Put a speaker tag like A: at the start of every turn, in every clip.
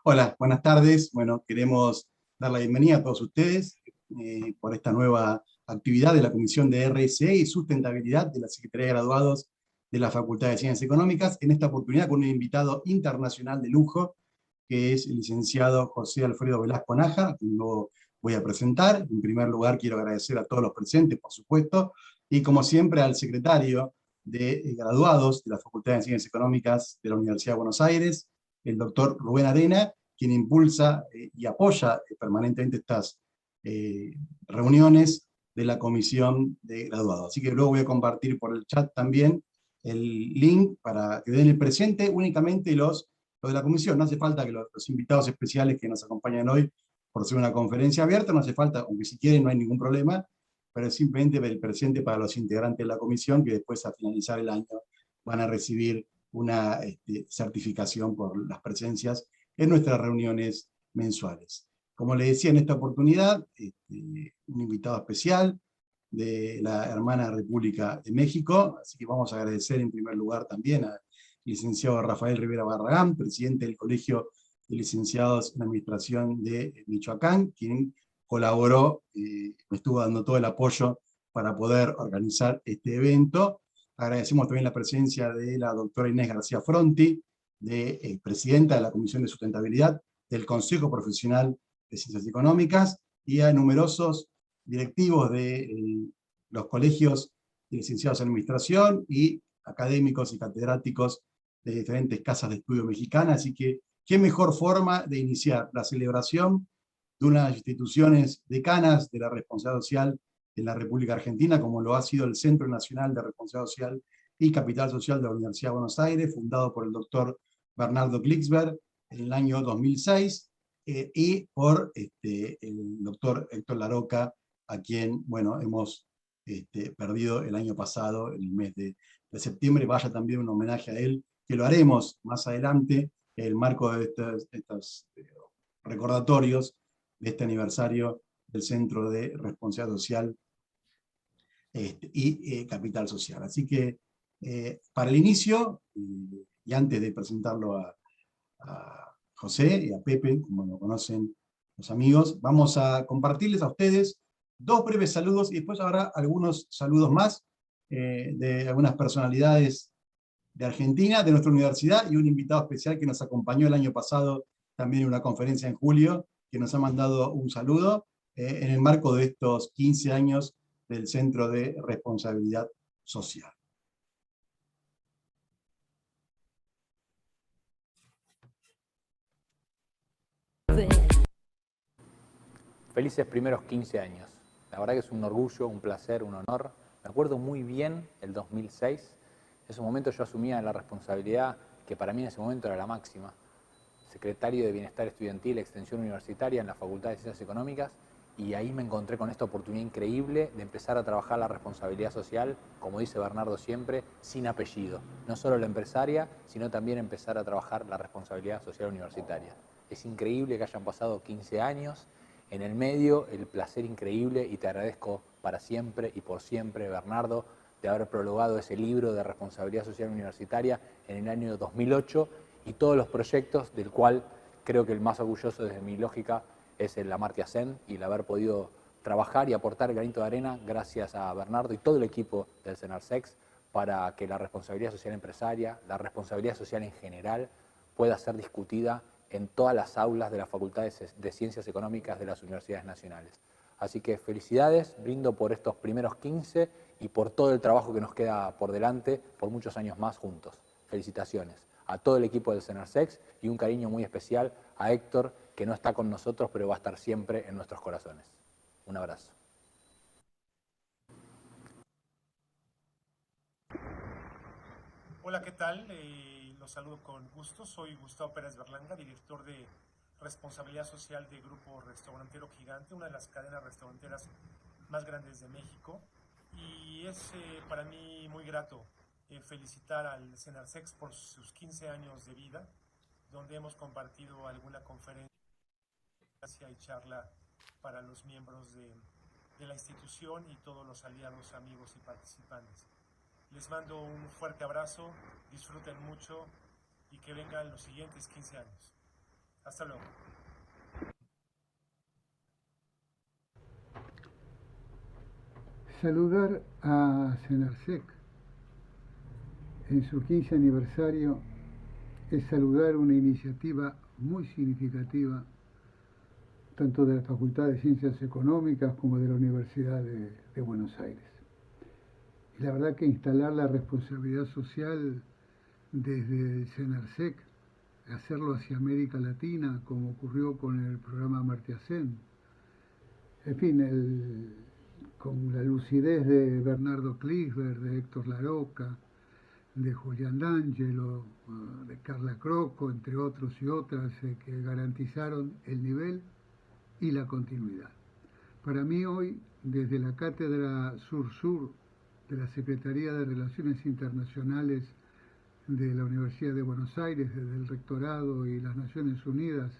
A: Hola, buenas tardes. Bueno, queremos dar la bienvenida a todos ustedes por esta nueva actividad de la Comisión de RSE y Sustentabilidad de la Secretaría de Graduados de la Facultad de Ciencias Económicas, en esta oportunidad con un invitado internacional de lujo, que es el licenciado José Alfredo Velasco Naja, a quien lo voy a presentar. En primer lugar, quiero agradecer a todos los presentes, por supuesto, y como siempre al secretario de graduados de la Facultad de Ciencias Económicas de la Universidad de Buenos Aires, el doctor Rubén Arena, quien impulsa y apoya permanentemente estas reuniones de la Comisión de Graduados. Así que luego voy a compartir por el chat también el link para que den el presente únicamente los de la Comisión. No hace falta que los invitados especiales que nos acompañan hoy, por ser una conferencia abierta, no hace falta, aunque si quieren no hay ningún problema, pero es simplemente el presente para los integrantes de la Comisión, que después, a finalizar el año, van a recibir una certificación por las presencias en nuestras reuniones mensuales. Como les decía en esta oportunidad, un invitado especial de la hermana República de México, así que vamos a agradecer en primer lugar también al licenciado Rafael Rivera Barragán, presidente del Colegio de Licenciados en Administración de Michoacán, quien colaboró, me estuvo dando todo el apoyo para poder organizar este evento. Agradecemos también la presencia de la doctora Inés García Fronti, presidenta de la Comisión de Sustentabilidad del Consejo Profesional de Ciencias Económicas, y a numerosos directivos de los colegios de licenciados en administración y académicos y catedráticos de diferentes casas de estudio mexicanas. Así que, ¿qué mejor forma de iniciar la celebración de unas instituciones decanas de la responsabilidad social en la República Argentina, como lo ha sido el Centro Nacional de Responsabilidad Social y Capital Social de la Universidad de Buenos Aires, fundado por el doctor Bernardo Klicksberg en el año 2006, y por el doctor Héctor Laroca, a quien, bueno, hemos perdido el año pasado, en el mes de septiembre. Vaya también un homenaje a él, que lo haremos más adelante, en el marco de estos recordatorios de este aniversario del Centro de Responsabilidad Social y Capital Social. Así que, para el inicio, y antes de presentarlo a José y a Pepe, como lo conocen los amigos, vamos a compartirles a ustedes dos breves saludos, y después habrá algunos saludos más de algunas personalidades de Argentina, de nuestra universidad, y un invitado especial que nos acompañó el año pasado también en una conferencia en julio, que nos ha mandado un saludo en el marco de estos 15 años del Centro de Responsabilidad Social.
B: Felices primeros 15 años. La verdad que es un orgullo, un placer, un honor. Me acuerdo muy bien el 2006. En ese momento yo asumía la responsabilidad que para mí en ese momento era la máxima. Secretario de Bienestar Estudiantil, Extensión Universitaria en la Facultad de Ciencias Económicas, y ahí me encontré con esta oportunidad increíble de empezar a trabajar la responsabilidad social, como dice Bernardo siempre, sin apellido. No solo la empresaria, sino también empezar a trabajar la responsabilidad social universitaria. Es increíble que hayan pasado 15 años. En el medio, el placer increíble, y te agradezco para siempre y por siempre, Bernardo, de haber prologado ese libro de responsabilidad social universitaria en el año 2008, y todos los proyectos, del cual creo que el más orgulloso desde mi lógica es el Amartya Sen, y el haber podido trabajar y aportar el granito de arena gracias a Bernardo y todo el equipo del CENARSEX para que la responsabilidad social empresaria, la responsabilidad social en general, pueda ser discutida en todas las aulas de las facultades de Ciencias Económicas de las universidades nacionales. Así que felicidades, brindo por estos primeros 15 y por todo el trabajo que nos queda por delante, por muchos años más juntos. Felicitaciones a todo el equipo del CENARSEX, y un cariño muy especial a Héctor, que no está con nosotros, pero va a estar siempre en nuestros corazones. Un abrazo.
C: Hola, ¿qué tal? Los saludo con gusto. Soy Gustavo Pérez Berlanga, director de Responsabilidad Social de Grupo Restaurantero Gigante, una de las cadenas restauranteras más grandes de México. Y es para mí muy grato felicitar al CENARSEX por sus 15 años de vida, donde hemos compartido alguna conferencia y charla para los miembros de la institución y todos los aliados, amigos y participantes. Les mando un fuerte abrazo, disfruten mucho y que vengan los siguientes 15 años. Hasta luego.
D: Saludar a Senarsec en su 15 aniversario es saludar una iniciativa muy significativa tanto de la Facultad de Ciencias Económicas como de la Universidad de Buenos Aires. Y la verdad que instalar la responsabilidad social desde el Senarsec, hacerlo hacia América Latina, como ocurrió con el programa Amartya Sen, en fin, con la lucidez de Bernardo Klinsberg, de Héctor Laroca, de Julián D'Angelo, de Carla Crocco, entre otros y otras, que garantizaron el nivel y la continuidad. Para mí hoy, desde la Cátedra Sur-Sur de la Secretaría de Relaciones Internacionales de la Universidad de Buenos Aires, desde el Rectorado y las Naciones Unidas,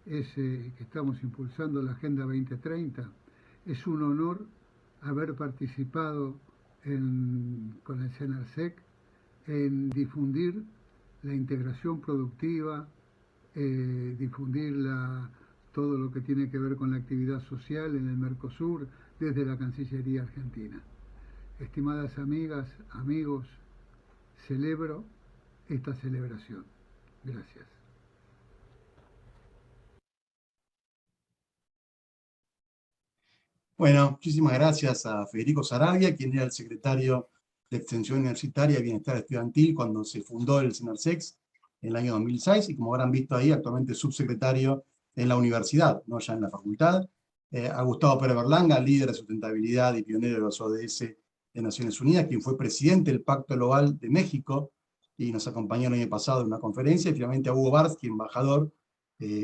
D: que estamos impulsando la Agenda 2030, es un honor haber participado con el Senarsec en difundir la integración productiva, difundir todo lo que tiene que ver con la actividad social en el Mercosur desde la Cancillería Argentina. Estimadas amigas, amigos, celebro esta celebración. Gracias.
A: Bueno, muchísimas gracias a Federico Saravia, quien era el secretario de Extensión Universitaria y Bienestar Estudiantil cuando se fundó el Senarsec en el año 2006, y como habrán visto ahí, actualmente subsecretario en la universidad, no ya en la facultad. A Gustavo Pérez Berlanga, líder de sustentabilidad y pionero de los ODS de Naciones Unidas, quien fue presidente del Pacto Global de México, y nos acompañó el año pasado en una conferencia, y finalmente a Hugo Barsky, embajador,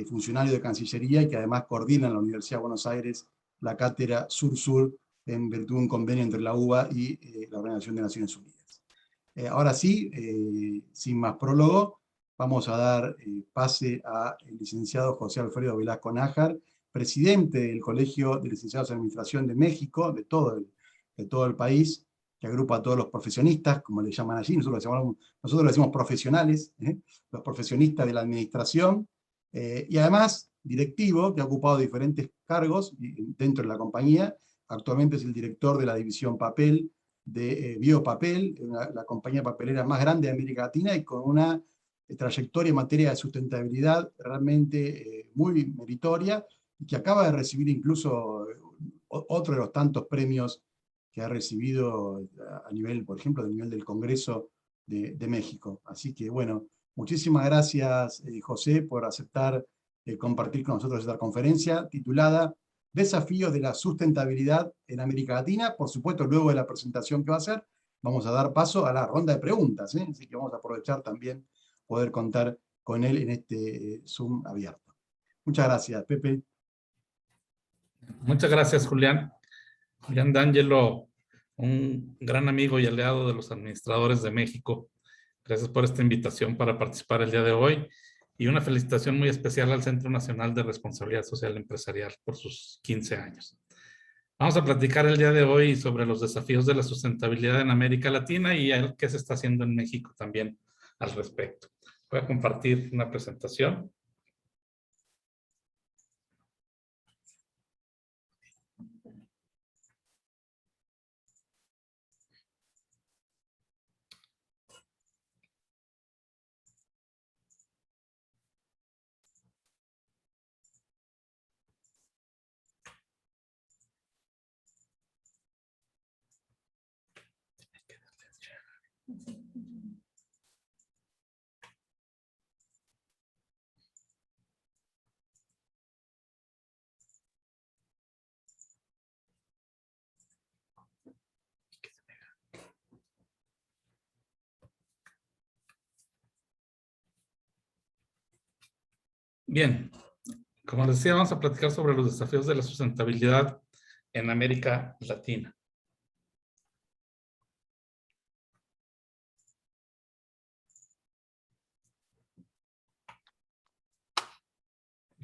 A: funcionario de Cancillería, y que además coordina en la Universidad de Buenos Aires la cátedra Sur-Sur, en virtud de un convenio entre la UBA y la Organización de Naciones Unidas. Ahora sí, sin más prólogo, vamos a dar pase al licenciado José Alfredo Velasco Nájar, presidente del Colegio de Licenciados en Administración de México, de todo el país, que agrupa a todos los profesionistas, como le llaman allí. Nosotros le decimos profesionales, los profesionistas de la administración, y además directivo, que ha ocupado diferentes cargos dentro de la compañía. Actualmente es el director de la división papel de Biopapel, la compañía papelera más grande de América Latina, y con una trayectoria en materia de sustentabilidad realmente muy meritoria, y que acaba de recibir incluso otro de los tantos premios que ha recibido a nivel, por ejemplo, del nivel del Congreso de México. Así que, bueno, muchísimas gracias, José, por aceptar compartir con nosotros esta conferencia titulada Desafíos de la Sustentabilidad en América Latina. Por supuesto, luego de la presentación que va a hacer, vamos a dar paso a la ronda de preguntas, así que vamos a aprovechar también poder contar con él en este Zoom abierto. Muchas gracias, Pepe.
E: Muchas gracias, Julián. Julián D'Angelo, un gran amigo y aliado de los administradores de México. Gracias por esta invitación para participar el día de hoy, y una felicitación muy especial al Centro Nacional de Responsabilidad Social Empresarial por sus 15 años. Vamos a platicar el día de hoy sobre los desafíos de la sustentabilidad en América Latina y qué se está haciendo en México también al respecto. Voy a compartir una presentación. Bien, como les decía, vamos a platicar sobre los desafíos de la sustentabilidad en América Latina.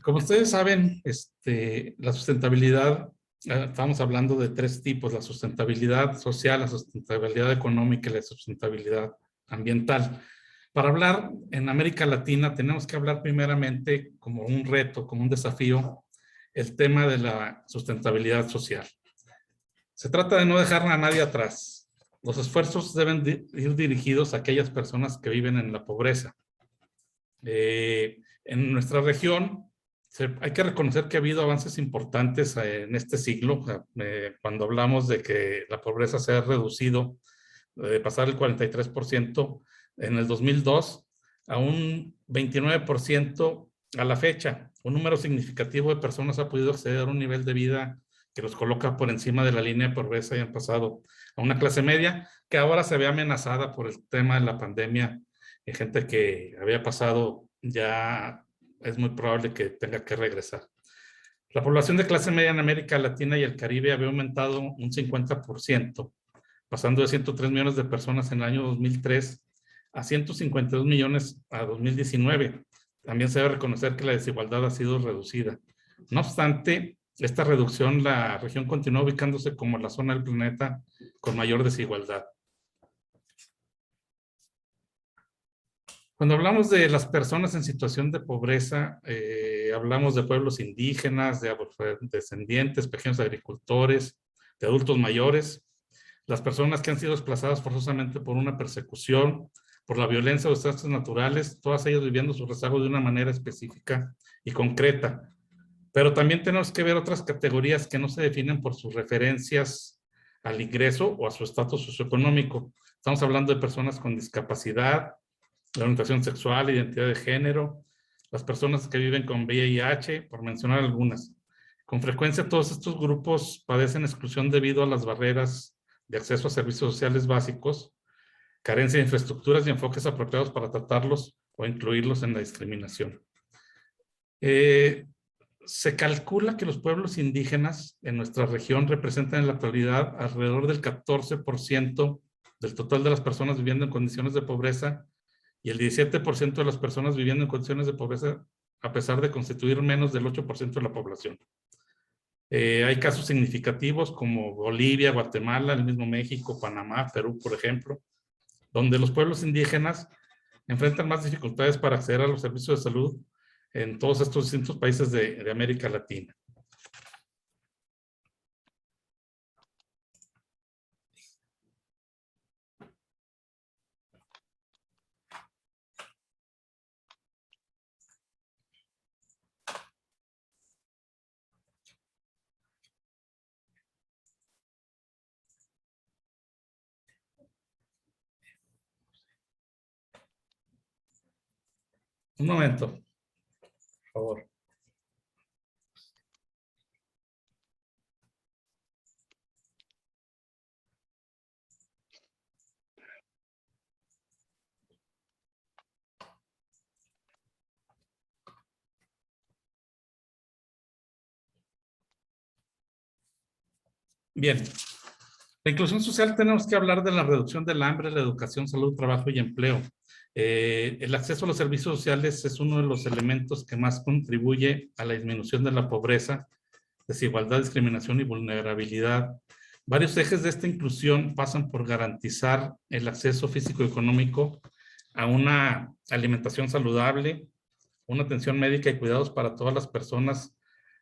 E: Como ustedes saben, la sustentabilidad, estamos hablando de tres tipos: la sustentabilidad social, la sustentabilidad económica y la sustentabilidad ambiental. Para hablar en América Latina tenemos que hablar primeramente como un reto, como un desafío, el tema de la sustentabilidad social. Se trata de no dejar a nadie atrás. Los esfuerzos deben ir dirigidos a aquellas personas que viven en la pobreza. En nuestra región hay que reconocer que ha habido avances importantes en este siglo, cuando hablamos de que la pobreza se ha reducido de pasar el 43% en el 2002 a un 29% a la fecha. Un número significativo de personas ha podido acceder a un nivel de vida que los coloca por encima de la línea de pobreza y han pasado a una clase media que ahora se ve amenazada por el tema de la pandemia. Hay gente que había pasado ya es muy probable que tenga que regresar. La población de clase media en América Latina y el Caribe había aumentado un 50%, pasando de 103 millones de personas en el año 2003 a 152 millones a 2019. También se debe reconocer que la desigualdad ha sido reducida. No obstante, esta reducción, la región continúa ubicándose como la zona del planeta con mayor desigualdad. Cuando hablamos de las personas en situación de pobreza, hablamos de pueblos indígenas, de afrodescendientes, pequeños agricultores, de adultos mayores, las personas que han sido desplazadas forzosamente por una persecución, por la violencia o desastres naturales, todas ellas viviendo su rezago de una manera específica y concreta. Pero también tenemos que ver otras categorías que no se definen por sus referencias al ingreso o a su estatus socioeconómico. Estamos hablando de personas con discapacidad, de orientación sexual, identidad de género, las personas que viven con VIH, por mencionar algunas. Con frecuencia todos estos grupos padecen exclusión debido a las barreras de acceso a servicios sociales básicos, carencia de infraestructuras y enfoques apropiados para tratarlos o incluirlos en la discriminación. Se calcula que los pueblos indígenas en nuestra región representan en la actualidad alrededor del 14% del total de las personas viviendo en condiciones de pobreza y el 17% de las personas viviendo en condiciones de pobreza a pesar de constituir menos del 8% de la población. Hay casos significativos como Bolivia, Guatemala, el mismo México, Panamá, Perú, por ejemplo, donde los pueblos indígenas enfrentan más dificultades para acceder a los servicios de salud en todos estos distintos países de América Latina. Un momento, por favor. Bien, la inclusión social tenemos que hablar de la reducción del hambre, la educación, salud, trabajo y empleo. El acceso a los servicios sociales es uno de los elementos que más contribuye a la disminución de la pobreza, desigualdad, discriminación y vulnerabilidad. Varios ejes de esta inclusión pasan por garantizar el acceso físico y económico a una alimentación saludable, una atención médica y cuidados para todas las personas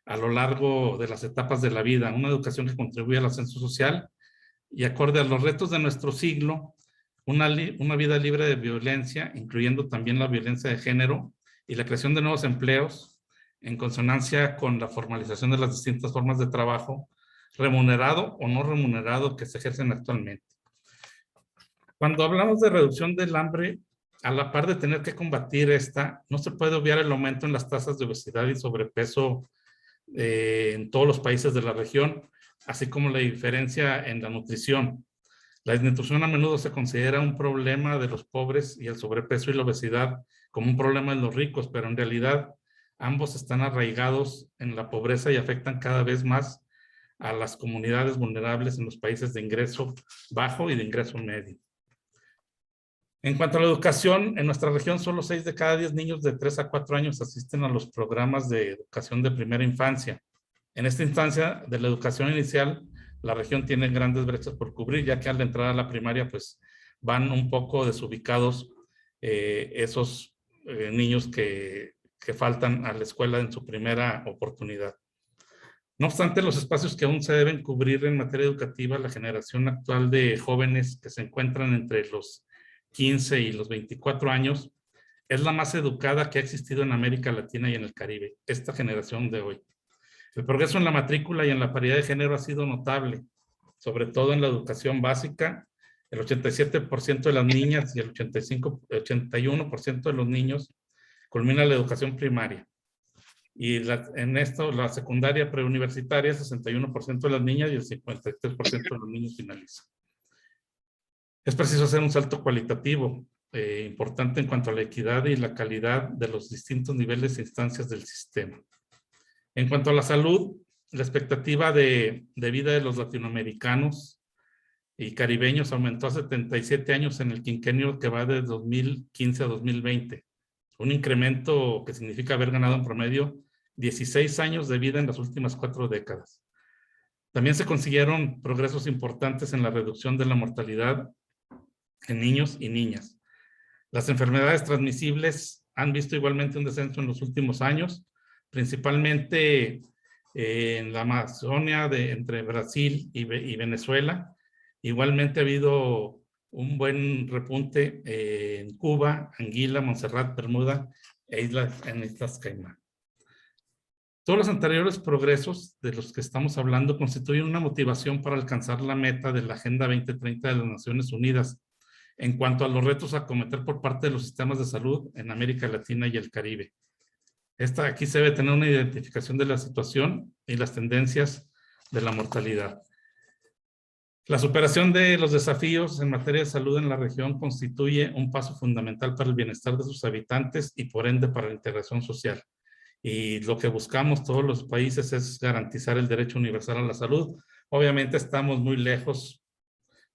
E: a lo largo de las etapas de la vida, una educación que contribuye al ascenso social y acorde a los retos de nuestro siglo, una vida libre de violencia, incluyendo también la violencia de género y la creación de nuevos empleos en consonancia con la formalización de las distintas formas de trabajo, remunerado o no remunerado, que se ejercen actualmente. Cuando hablamos de reducción del hambre, a la par de tener que combatir esta, no se puede obviar el aumento en las tasas de obesidad y sobrepeso en todos los países de la región, así como la diferencia en la nutrición. La desnutrición a menudo se considera un problema de los pobres y el sobrepeso y la obesidad como un problema de los ricos, pero en realidad ambos están arraigados en la pobreza y afectan cada vez más a las comunidades vulnerables en los países de ingreso bajo y de ingreso medio. En cuanto a la educación, en nuestra región solo 6 de cada 10 niños de 3 a 4 años asisten a los programas de educación de primera infancia. En esta instancia de la educación inicial, la región tiene grandes brechas por cubrir, ya que al entrar a la primaria, pues van un poco desubicados esos niños que faltan a la escuela en su primera oportunidad. No obstante, los espacios que aún se deben cubrir en materia educativa, la generación actual de jóvenes que se encuentran entre los 15 y los 24 años, es la más educada que ha existido en América Latina y en el Caribe, esta generación de hoy. El progreso en la matrícula y en la paridad de género ha sido notable, sobre todo en la educación básica. El 87% de las niñas y el 81% de los niños culmina la educación primaria. Y en esto, la secundaria preuniversitaria, 61% de las niñas y el 53% de los niños finalizan. Es preciso hacer un salto cualitativo importante en cuanto a la equidad y la calidad de los distintos niveles e instancias del sistema. En cuanto a la salud, la expectativa de vida de los latinoamericanos y caribeños aumentó a 77 años en el quinquenio que va de 2015 a 2020. Un incremento que significa haber ganado en promedio 16 años de vida en las últimas 4 décadas. También se consiguieron progresos importantes en la reducción de la mortalidad en niños y niñas. Las enfermedades transmisibles han visto igualmente un descenso en los últimos años, principalmente en la Amazonia entre Brasil y Venezuela. Igualmente ha habido un buen repunte en Cuba, Anguila, Montserrat, Bermuda e Islas Caimán. Todos los anteriores progresos de los que estamos hablando constituyen una motivación para alcanzar la meta de la Agenda 2030 de las Naciones Unidas en cuanto a los retos a acometer por parte de los sistemas de salud en América Latina y el Caribe. Aquí se debe tener una identificación de la situación y las tendencias de la mortalidad. La superación de los desafíos en materia de salud en la región constituye un paso fundamental para el bienestar de sus habitantes y por ende para la integración social. Y lo que buscamos todos los países es garantizar el derecho universal a la salud. Obviamente estamos muy lejos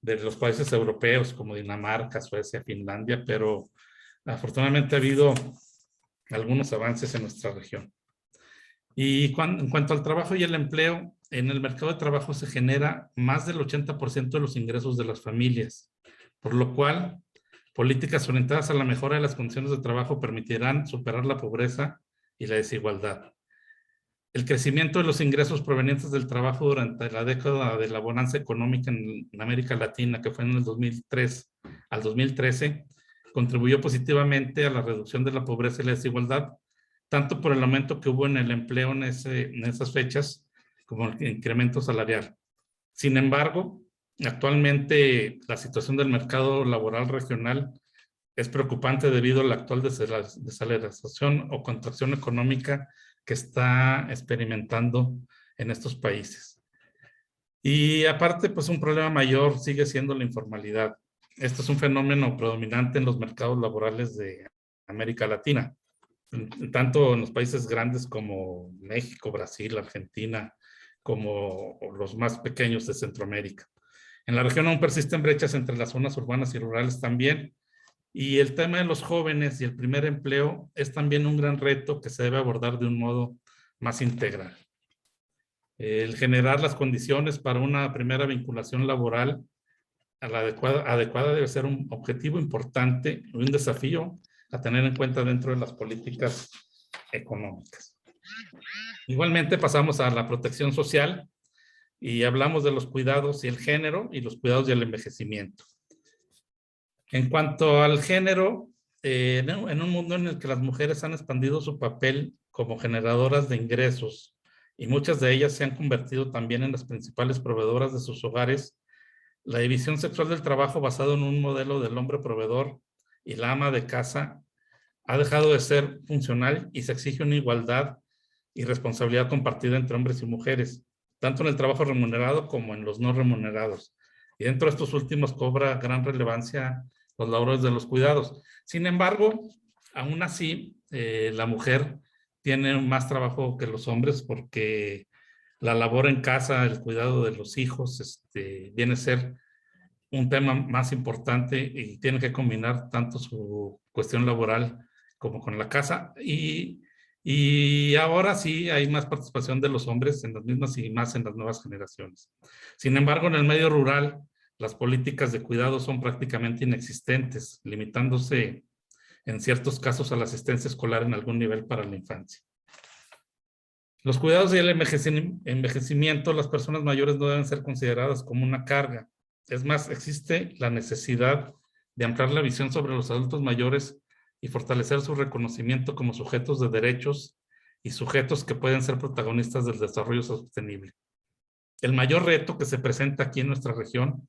E: de los países europeos como Dinamarca, Suecia, Finlandia, pero afortunadamente ha habido algunos avances en nuestra región. Y en cuanto al trabajo y el empleo, en el mercado de trabajo se genera más del 80% de los ingresos de las familias, por lo cual políticas orientadas a la mejora de las condiciones de trabajo permitirán superar la pobreza y la desigualdad. El crecimiento de los ingresos provenientes del trabajo durante la década de la bonanza económica en América Latina, que fue en el 2003 al 2013, contribuyó positivamente a la reducción de la pobreza y la desigualdad, tanto por el aumento que hubo en el empleo en esas fechas, como el incremento salarial. Sin embargo, actualmente la situación del mercado laboral regional es preocupante debido a la actual desaceleración o contracción económica que está experimentando en estos países. Y aparte, pues un problema mayor sigue siendo la informalidad. Esto es un fenómeno predominante en los mercados laborales de América Latina, tanto en los países grandes como México, Brasil, Argentina, como los más pequeños de Centroamérica. En la región aún persisten brechas entre las zonas urbanas y rurales también, y el tema de los jóvenes y el primer empleo es también un gran reto que se debe abordar de un modo más integral. El generar las condiciones para una primera vinculación laboral a la adecuada debe ser un objetivo importante y un desafío a tener en cuenta dentro de las políticas económicas. Igualmente pasamos a la protección social y hablamos de los cuidados y el género y los cuidados y el envejecimiento. En cuanto al género, en un mundo en el que las mujeres han expandido su papel como generadoras de ingresos y muchas de ellas se han convertido también en las principales proveedoras de sus hogares, la división sexual del trabajo basado en un modelo del hombre proveedor y la ama de casa ha dejado de ser funcional y se exige una igualdad y responsabilidad compartida entre hombres y mujeres, tanto en el trabajo remunerado como en los no remunerados. Y dentro de estos últimos cobra gran relevancia los labores de los cuidados. Sin embargo, aún así, la mujer tiene más trabajo que los hombres porque la labor en casa, el cuidado de los hijos, viene a ser un tema más importante y tiene que combinar tanto su cuestión laboral como con la casa. Y ahora sí hay más participación de los hombres en las mismas y más en las nuevas generaciones. Sin embargo, en el medio rural, las políticas de cuidado son prácticamente inexistentes, limitándose en ciertos casos a la asistencia escolar en algún nivel para la infancia. Los cuidados y el envejecimiento, las personas mayores no deben ser consideradas como una carga. Es más, existe la necesidad de ampliar la visión sobre los adultos mayores y fortalecer su reconocimiento como sujetos de derechos y sujetos que pueden ser protagonistas del desarrollo sostenible. El mayor reto que se presenta aquí en nuestra región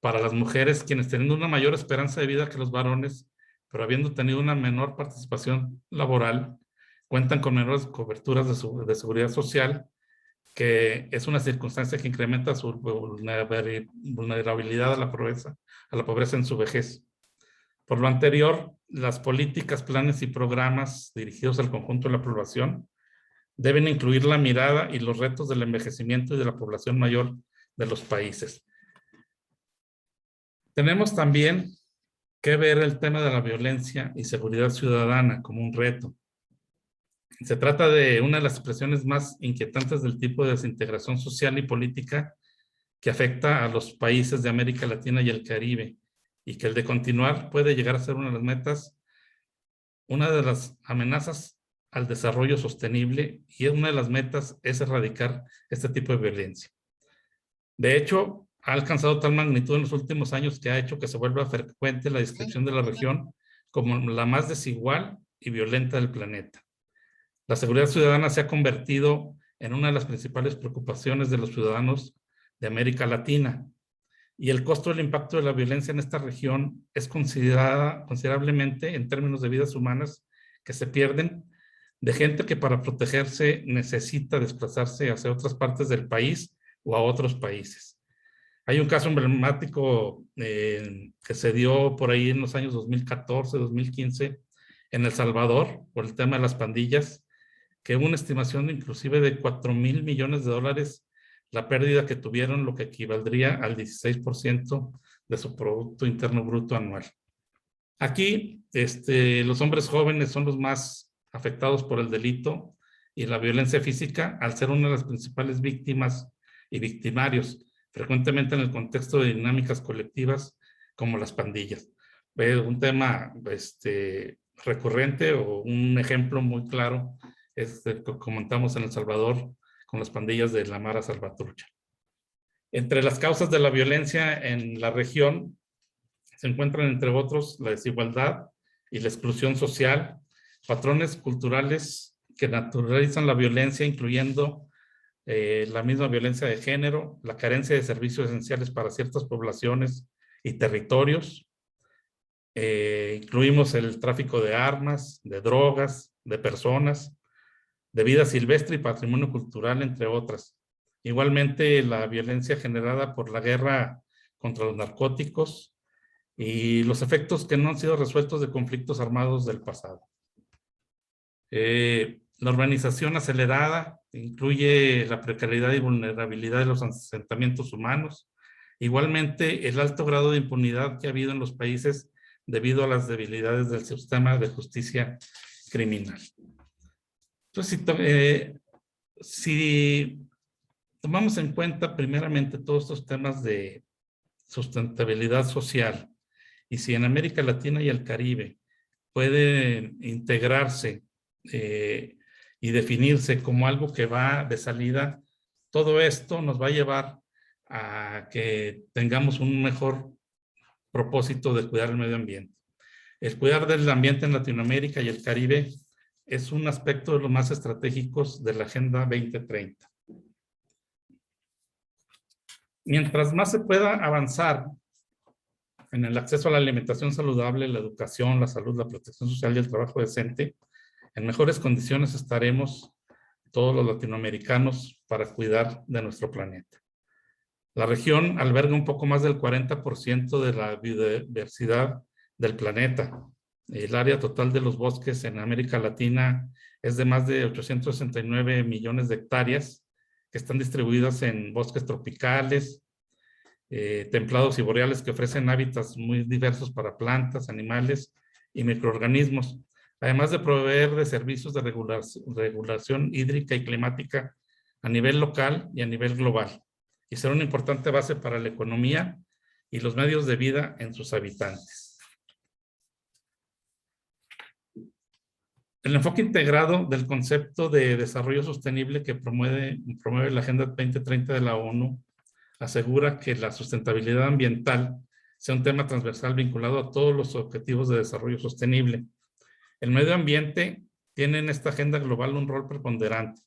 E: para las mujeres, quienes teniendo una mayor esperanza de vida que los varones, pero habiendo tenido una menor participación laboral, cuentan con menores coberturas de seguridad social, que es una circunstancia que incrementa su vulnerabilidad a la pobreza en su vejez. Por lo anterior, las políticas, planes y programas dirigidos al conjunto de la población deben incluir la mirada y los retos del envejecimiento y de la población mayor de los países. Tenemos también que ver el tema de la violencia y seguridad ciudadana como un reto. Se trata de una de las expresiones más inquietantes del tipo de desintegración social y política que afecta a los países de América Latina y el Caribe, y que el de continuar puede llegar a ser una de las metas, una de las amenazas al desarrollo sostenible, y una de las metas es erradicar este tipo de violencia. De hecho, ha alcanzado tal magnitud en los últimos años que ha hecho que se vuelva frecuente la descripción de la región como la más desigual y violenta del planeta. La seguridad ciudadana se ha convertido en una de las principales preocupaciones de los ciudadanos de América Latina, y el costo del impacto de la violencia en esta región es considerablemente en términos de vidas humanas que se pierden, de gente que para protegerse necesita desplazarse hacia otras partes del país o a otros países. Hay un caso emblemático que se dio por ahí en los años 2014, 2015 en El Salvador, por el tema de las pandillas, que hubo una estimación inclusive de $4,000 millones la pérdida que tuvieron, lo que equivaldría al 16% de su Producto Interno Bruto anual. Aquí, los hombres jóvenes son los más afectados por el delito y la violencia física, al ser una de las principales víctimas y victimarios, frecuentemente en el contexto de dinámicas colectivas como las pandillas. Un tema recurrente, o un ejemplo muy claro es el que comentamos en El Salvador con las pandillas de la Mara Salvatrucha. Entre las causas de la violencia en la región se encuentran, entre otros, la desigualdad y la exclusión social, patrones culturales que naturalizan la violencia, incluyendo la misma violencia de género, la carencia de servicios esenciales para ciertas poblaciones y territorios. Incluimos el tráfico de armas, de drogas, de personas, de vida silvestre y patrimonio cultural, entre otras. Igualmente, la violencia generada por la guerra contra los narcóticos y los efectos que no han sido resueltos de conflictos armados del pasado. La urbanización acelerada incluye la precariedad y vulnerabilidad de los asentamientos humanos. Igualmente, el alto grado de impunidad que ha habido en los países debido a las debilidades del sistema de justicia criminal. Entonces, si tomamos en cuenta primeramente todos estos temas de sustentabilidad social, y si en América Latina y el Caribe puede integrarse y definirse como algo que va de salida, todo esto nos va a llevar a que tengamos un mejor propósito de cuidar el medio ambiente. El cuidar del ambiente en Latinoamérica y el Caribe es un aspecto de los más estratégicos de la Agenda 2030. Mientras más se pueda avanzar en el acceso a la alimentación saludable, la educación, la salud, la protección social y el trabajo decente, en mejores condiciones estaremos todos los latinoamericanos para cuidar de nuestro planeta. La región alberga un poco más del 40% de la biodiversidad del planeta. El área total de los bosques en América Latina es de más de 869 millones de hectáreas, que están distribuidas en bosques tropicales, templados y boreales, que ofrecen hábitats muy diversos para plantas, animales y microorganismos, además de proveer de servicios de regulación hídrica y climática a nivel local y a nivel global, y ser una importante base para la economía y los medios de vida en sus habitantes. El enfoque integrado del concepto de desarrollo sostenible que promueve la Agenda 2030 de la ONU asegura que la sustentabilidad ambiental sea un tema transversal vinculado a todos los objetivos de desarrollo sostenible. El medio ambiente tiene en esta agenda global un rol preponderante.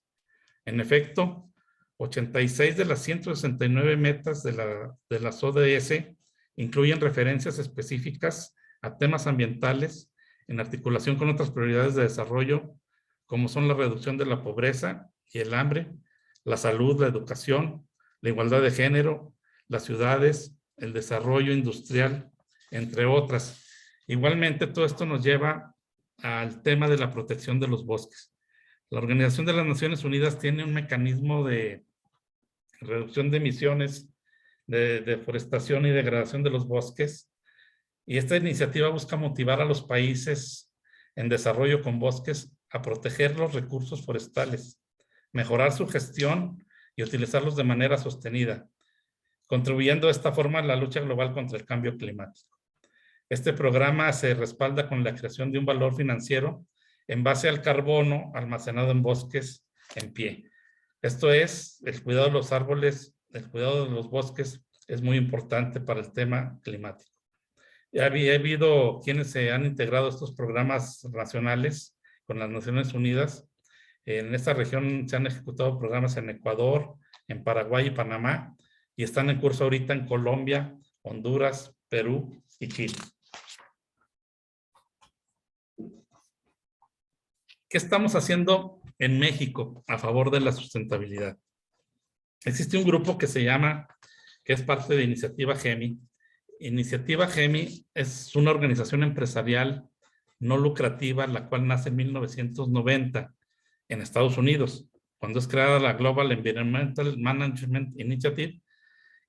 E: En efecto, 86 de las 169 metas de las ODS incluyen referencias específicas a temas ambientales en articulación con otras prioridades de desarrollo, como son la reducción de la pobreza y el hambre, la salud, la educación, la igualdad de género, las ciudades, el desarrollo industrial, entre otras. Igualmente, todo esto nos lleva al tema de la protección de los bosques. La Organización de las Naciones Unidas tiene un mecanismo de reducción de emisiones, de deforestación y degradación de los bosques, y esta iniciativa busca motivar a los países en desarrollo con bosques a proteger los recursos forestales, mejorar su gestión y utilizarlos de manera sostenida, contribuyendo de esta forma a la lucha global contra el cambio climático. Este programa se respalda con la creación de un valor financiero en base al carbono almacenado en bosques en pie. Esto es, el cuidado de los árboles, el cuidado de los bosques es muy importante para el tema climático. Ya ha habido quienes se han integrado a estos programas nacionales con las Naciones Unidas. En esta región se han ejecutado programas en Ecuador, en Paraguay y Panamá, y están en curso ahorita en Colombia, Honduras, Perú y Chile. ¿Qué estamos haciendo en México a favor de la sustentabilidad? Existe un grupo que es parte de Iniciativa GEMI. Iniciativa GEMI es una organización empresarial no lucrativa, la cual nace en 1990 en Estados Unidos, cuando es creada la Global Environmental Management Initiative,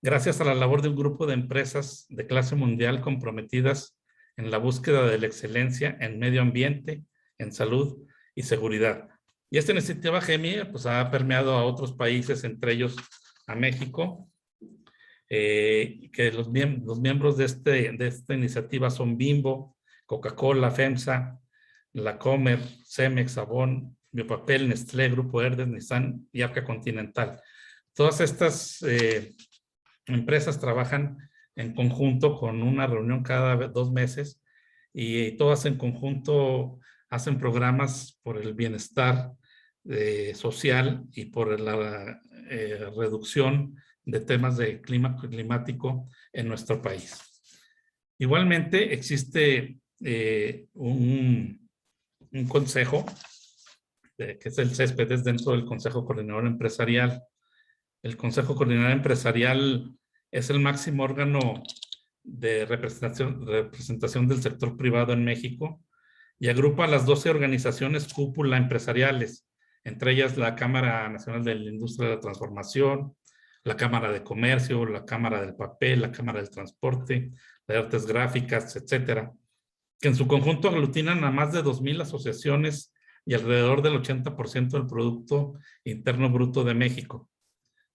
E: gracias a la labor de un grupo de empresas de clase mundial comprometidas en la búsqueda de la excelencia en medio ambiente, en salud y seguridad. Y esta iniciativa GEMI pues, ha permeado a otros países, entre ellos a México, que los miembros de esta iniciativa son Bimbo, Coca-Cola, FEMSA, La Comer, Cemex, Avon, Biopapel, Nestlé, Grupo Herdes, Nissan y Arca Continental. Todas estas empresas trabajan en conjunto con una reunión cada 2 meses y todas en conjunto hacen programas por el bienestar social y por la reducción de temas de clima climático en nuestro país. Igualmente existe un consejo, que es el CESPED, dentro del Consejo Coordinador Empresarial. El Consejo Coordinador Empresarial es el máximo órgano de representación del sector privado en México y agrupa a las 12 organizaciones cúpula empresariales, entre ellas la Cámara Nacional de la Industria de la Transformación, la Cámara de Comercio, la Cámara del Papel, la Cámara del Transporte, de Artes Gráficas, etcétera, que en su conjunto aglutinan a más de 2,000 asociaciones y alrededor del 80% del Producto Interno Bruto de México.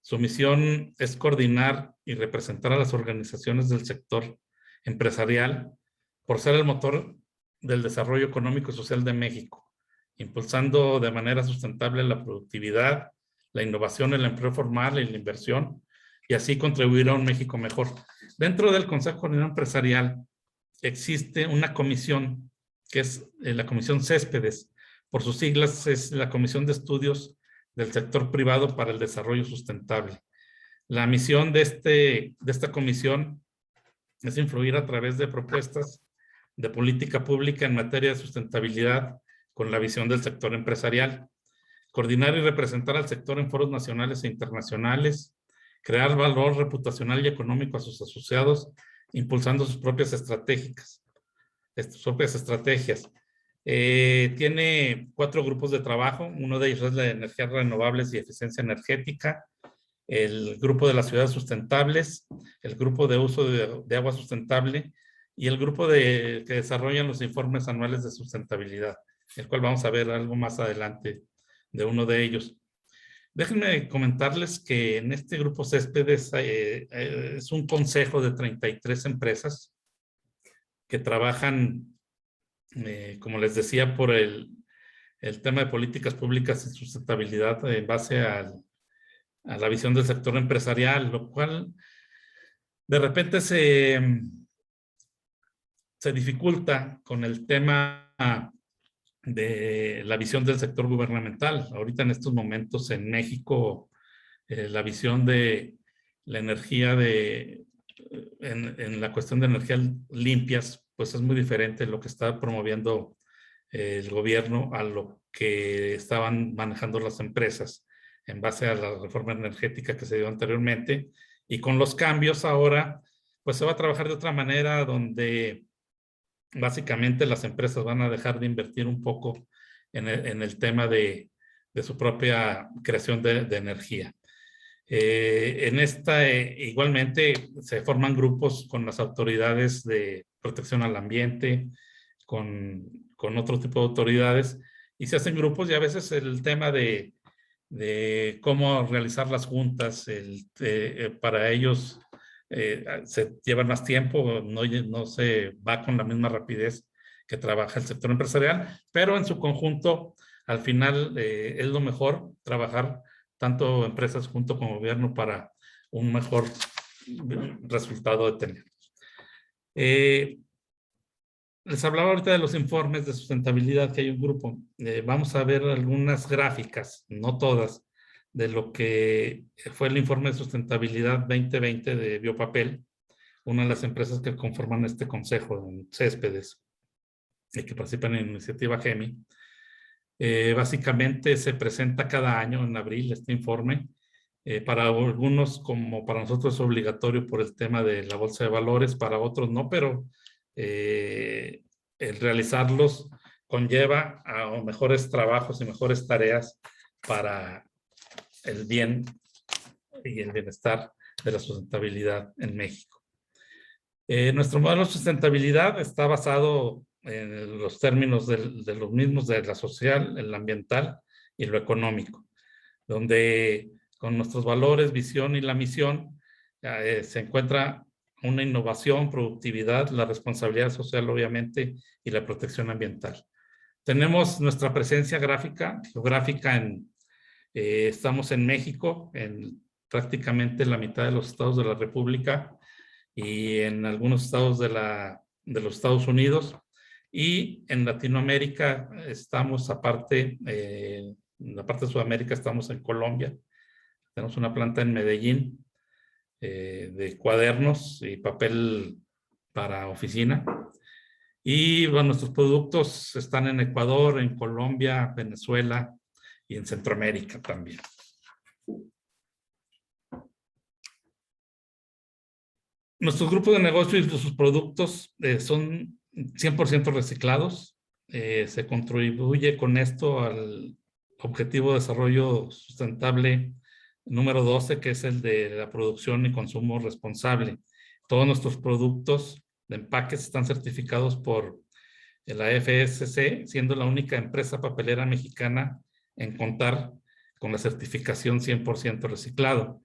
E: Su misión es coordinar y representar a las organizaciones del sector empresarial por ser el motor del desarrollo económico y social de México, impulsando de manera sustentable la productividad, la innovación, el empleo formal y la inversión, y así contribuir a un México mejor. Dentro del Consejo Coordinador Empresarial existe una comisión, que es la Comisión Céspedes, por sus siglas es la Comisión de Estudios del Sector Privado para el Desarrollo Sustentable. La misión de esta comisión es influir a través de propuestas de política pública en materia de sustentabilidad con la visión del sector empresarial, coordinar y representar al sector en foros nacionales e internacionales, crear valor reputacional y económico a sus asociados, impulsando sus propias estrategias. Tiene 4 grupos de trabajo. Uno de ellos es la de energías renovables y eficiencia energética, el grupo de las ciudades sustentables, el grupo de uso de agua sustentable y el grupo que desarrollan los informes anuales de sustentabilidad, el cual vamos a ver algo más adelante de uno de ellos. Déjenme comentarles que en este grupo Céspedes es un consejo de 33 empresas que trabajan, como les decía, por el el tema de políticas públicas y sustentabilidad en base a la visión del sector empresarial, lo cual de repente se dificulta con el tema de la visión del sector gubernamental. Ahorita en estos momentos en México, la visión de la energía en la cuestión de energías limpias, pues es muy diferente lo que está promoviendo el gobierno a lo que estaban manejando las empresas en base a la reforma energética que se dio anteriormente. Y con los cambios ahora, pues se va a trabajar de otra manera, donde básicamente las empresas van a dejar de invertir un poco en el tema de su propia creación de energía. En esta, igualmente, se forman grupos con las autoridades de protección al ambiente, con otro tipo de autoridades, y se hacen grupos, y a veces el tema de cómo realizar las juntas, para ellos se lleva más tiempo, no se va con la misma rapidez que trabaja el sector empresarial, pero en su conjunto, al final, es lo mejor trabajar tanto empresas junto con gobierno para un mejor resultado de tener. Les hablaba ahorita de los informes de sustentabilidad, que hay un grupo. Vamos a ver algunas gráficas, no todas, de lo que fue el informe de sustentabilidad 2020 de Biopapel, una de las empresas que conforman este consejo en Céspedes y que participan en la iniciativa GEMI. Básicamente se presenta cada año en abril este informe. Para algunos, como para nosotros, es obligatorio por el tema de la bolsa de valores, para otros no, pero el realizarlos conlleva a mejores trabajos y mejores tareas para el bien y el bienestar de la sustentabilidad en México. Nuestro modelo de sustentabilidad está basado en los términos de los mismos, de la social, el ambiental y lo económico, donde con nuestros valores, visión y la misión se encuentra una innovación, productividad, la responsabilidad social, obviamente, y la protección ambiental. Tenemos nuestra presencia geográfica estamos en México, en prácticamente la mitad de los estados de la República y en algunos estados de los Estados Unidos. Y en Latinoamérica estamos aparte, en la parte de Sudamérica estamos en Colombia. Tenemos una planta en Medellín de cuadernos y papel para oficina. Y bueno, nuestros productos están en Ecuador, en Colombia, Venezuela y en Centroamérica también. Nuestros grupos de negocio y sus productos son 100% reciclados. Se contribuye con esto al Objetivo de Desarrollo Sustentable número 12, que es el de la producción y consumo responsable. Todos nuestros productos de empaques están certificados por la FSC, siendo la única empresa papelera mexicana en contar con la certificación 100% reciclado.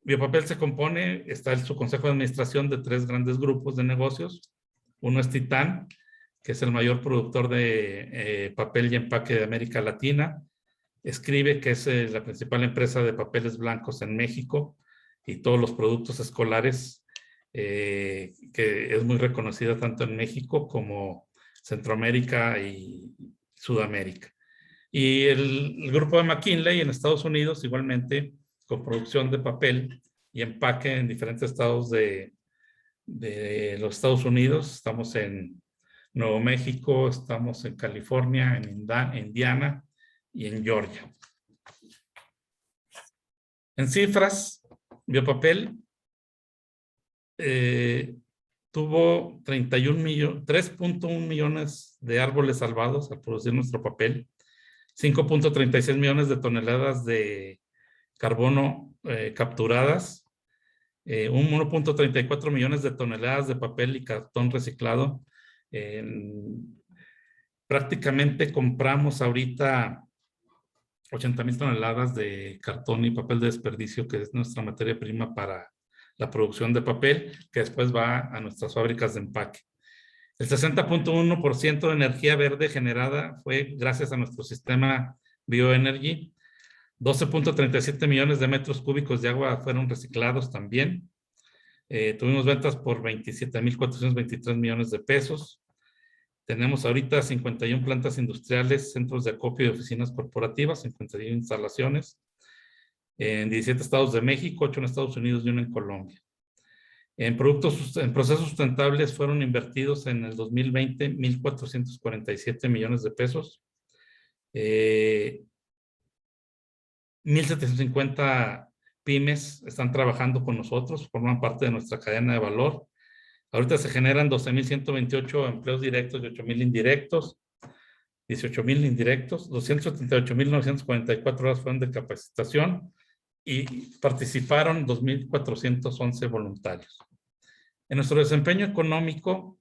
E: Biopapel se compone, está en su consejo de administración, de 3 grandes grupos de negocios. Uno es Titán, que es el mayor productor de papel y empaque de América Latina. Escribe, que es la principal empresa de papeles blancos en México y todos los productos escolares, que es muy reconocida tanto en México como Centroamérica y Sudamérica. Y el grupo de McKinley en Estados Unidos, igualmente, con producción de papel y empaque en diferentes estados de los Estados Unidos. Estamos en Nuevo México, estamos en California, en Indiana y en Georgia. En cifras, Biopapel tuvo 3.1 millones de árboles salvados al producir nuestro papel, 5.36 millones de toneladas de carbono capturadas, 1.34 millones de toneladas de papel y cartón reciclado. Prácticamente compramos ahorita 80,000 toneladas de cartón y papel de desperdicio, que es nuestra materia prima para la producción de papel, que después va a nuestras fábricas de empaque. El 60.1% de energía verde generada fue gracias a nuestro sistema Bioenergy. 12.37 millones de metros cúbicos de agua fueron reciclados también. Tuvimos ventas por 27.423 millones de pesos. Tenemos ahorita 51 plantas industriales, centros de acopio y oficinas corporativas, 51 instalaciones en 17 estados de México, 8 en Estados Unidos y 1 en Colombia. En procesos sustentables fueron invertidos en el 2020 1.447 millones de pesos. 1.750 pymes están trabajando con nosotros, forman parte de nuestra cadena de valor. Ahorita se generan 12.128 empleos directos y 8.000 indirectos. 18.000 indirectos, 278.944 horas fueron de capacitación y participaron 2.411 voluntarios. En nuestro desempeño económico,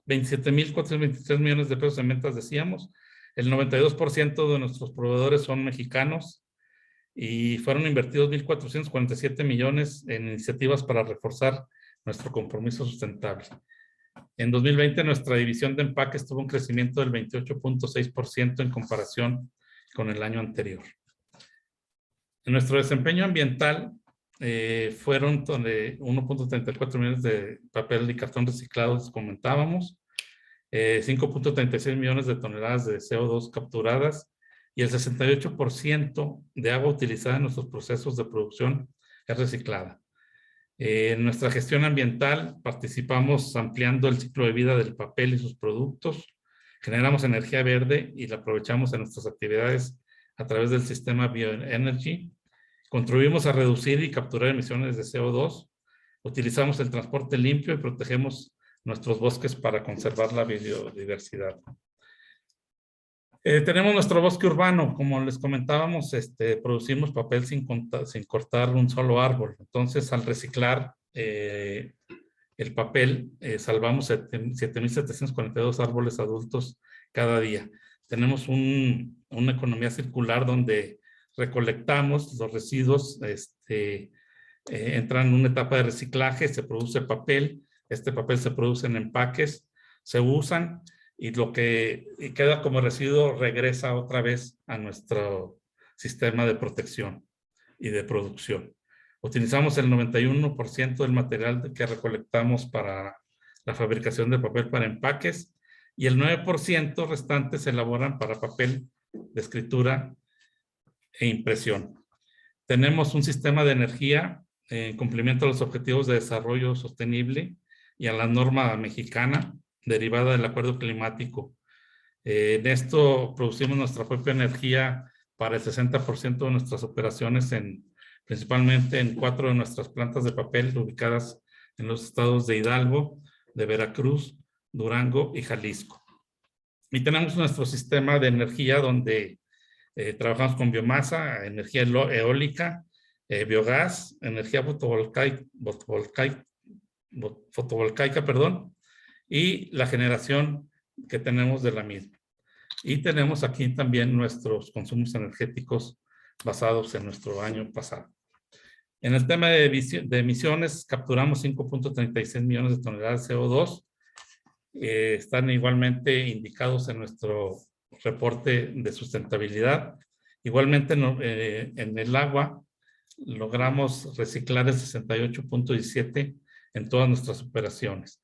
E: 27.423 millones de pesos en ventas, decíamos. El 92% de nuestros proveedores son mexicanos y fueron invertidos 1.447 millones en iniciativas para reforzar nuestro compromiso sustentable. En 2020, nuestra división de empaques tuvo un crecimiento del 28.6% en comparación con el año anterior. En nuestro desempeño ambiental, fueron 1.34 millones de papel y cartón reciclados, comentábamos, 5.36 millones de toneladas de CO2 capturadas y el 68% de agua utilizada en nuestros procesos de producción es reciclada. En nuestra gestión ambiental participamos ampliando el ciclo de vida del papel y sus productos, generamos energía verde y la aprovechamos en nuestras actividades a través del sistema Bioenergy, contribuimos a reducir y capturar emisiones de CO2, utilizamos el transporte limpio y protegemos nuestros bosques para conservar la biodiversidad. Tenemos nuestro bosque urbano, como les comentábamos, producimos papel sin cortar un solo árbol. Entonces, al reciclar el papel, salvamos 7.742 árboles adultos cada día. Tenemos una economía circular donde recolectamos los residuos, entran en una etapa de reciclaje, se produce papel, este papel se produce en empaques, se usan, y lo que queda como residuo regresa otra vez a nuestro sistema de protección y de producción. Utilizamos el 91% del material que recolectamos para la fabricación de papel para empaques y el 9% restante se elaboran para papel de escritura e impresión. Tenemos un sistema de energía en cumplimiento a los objetivos de desarrollo sostenible y a la norma mexicana derivada del acuerdo climático. En esto producimos nuestra propia energía para el 60% de nuestras operaciones, principalmente en 4 de nuestras plantas de papel ubicadas en los estados de Hidalgo, de Veracruz, Durango y Jalisco. Y tenemos nuestro sistema de energía donde trabajamos con biomasa, energía eólica, biogás, energía fotovoltaica, y la generación que tenemos de la misma. Y tenemos aquí también nuestros consumos energéticos basados en nuestro año pasado. En el tema de emisiones, capturamos 5.36 millones de toneladas de CO2. Están igualmente indicados en nuestro reporte de sustentabilidad. Igualmente en el agua logramos reciclar el 68.17 en todas nuestras operaciones.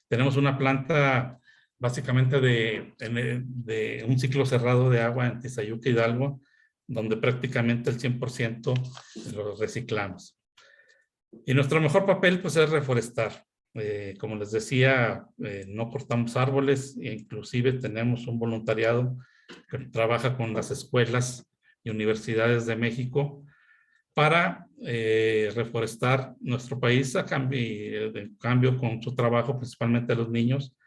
E: Tenemos una planta básicamente de un ciclo cerrado de agua en Tizayuca, Hidalgo, donde prácticamente el 100% lo reciclamos. Y nuestro mejor papel pues es reforestar. Como les decía, no cortamos árboles e inclusive tenemos un voluntariado que trabaja con las escuelas y universidades de México para reforestar nuestro país a cambio con su trabajo, principalmente a los niños.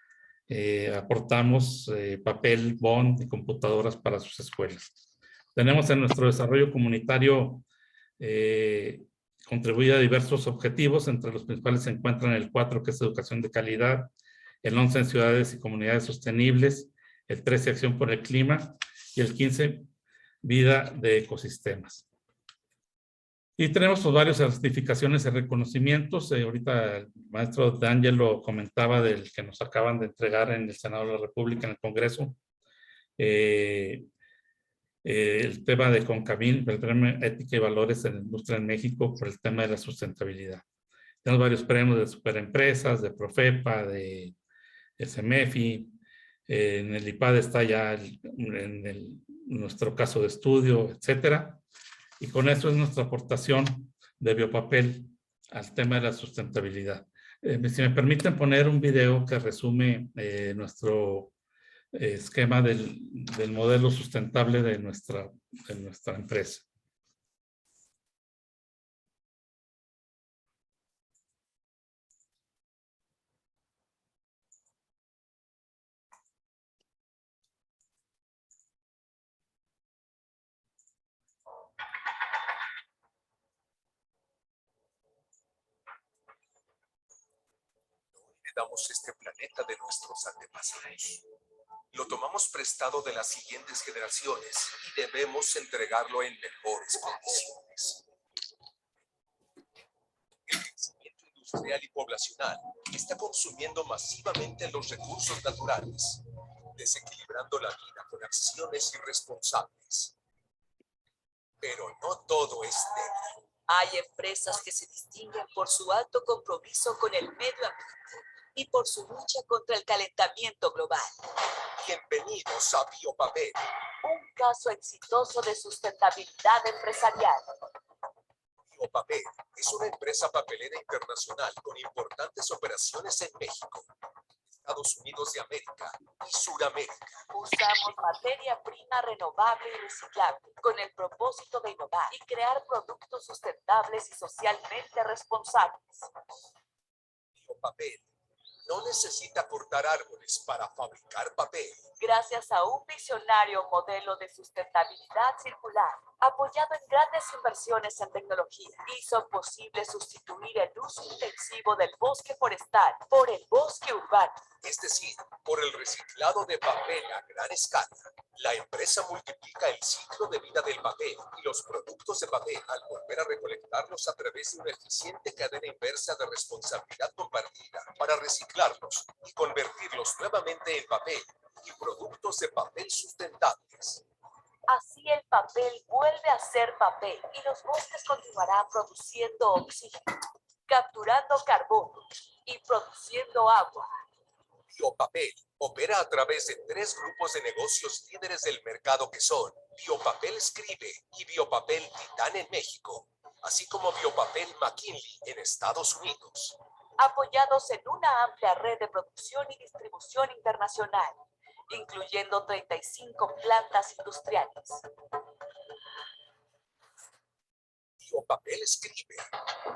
E: Aportamos papel, bond y computadoras para sus escuelas. Tenemos en nuestro desarrollo comunitario contribuido a diversos objetivos, entre los principales se encuentran el 4, que es educación de calidad, el 11 en ciudades y comunidades sostenibles, el 13 acción por el clima y el 15 vida de ecosistemas. Y tenemos pues, varias certificaciones y reconocimientos. Ahorita el maestro D'Angelo comentaba del que nos acaban de entregar en el Senado de la República, en el Congreso. El tema de CONCAVIL, el Premio Ética y Valores en la Industria en México por el tema de la sustentabilidad. Tenemos varios premios de superempresas, de Profepa, de SMEFI. En el IPAD está ya nuestro caso de estudio, etcétera. Y con eso es nuestra aportación de Biopapel al tema de la sustentabilidad. Si me permiten poner un video que resume nuestro esquema del modelo sustentable de nuestra empresa.
F: Heredamos este planeta de nuestros antepasados. Lo tomamos prestado de las siguientes generaciones y debemos entregarlo en mejores condiciones. El crecimiento industrial y poblacional está consumiendo masivamente los recursos naturales, desequilibrando la vida con acciones irresponsables. Pero no todo es negro.
G: Hay empresas que se distinguen por su alto compromiso con el medio ambiente y por su lucha contra el calentamiento global.
F: Bienvenidos a Biopapel.
G: Un caso exitoso de sustentabilidad empresarial.
F: Biopapel es una empresa papelera internacional con importantes operaciones en México, Estados Unidos de América y Sudamérica.
G: Usamos materia prima renovable y reciclable con el propósito de innovar y crear productos sustentables y socialmente responsables.
F: Biopapel no necesita cortar árboles para fabricar papel.
G: Gracias a un visionario modelo de sustentabilidad circular, apoyado en grandes inversiones en tecnología, hizo posible sustituir el uso intensivo del bosque forestal por el bosque urbano.
F: Es decir, por el reciclado de papel a gran escala. La empresa multiplica el ciclo de vida del papel y los productos de papel al volver a recolectarlos a través de una eficiente cadena inversa de responsabilidad compartida para reciclarlos y convertirlos nuevamente en papel y productos de papel sustentables.
G: Así el papel vuelve a ser papel y los bosques continuarán produciendo oxígeno, capturando carbono y produciendo agua.
F: Biopapel opera a través de 3 grupos de negocios líderes del mercado que son Biopapel Scribe y Biopapel Titán en México, así como Biopapel McKinley en Estados Unidos.
G: Apoyados en una amplia red de producción y distribución internacional, incluyendo 35 plantas industriales.
F: Biopapel Scribe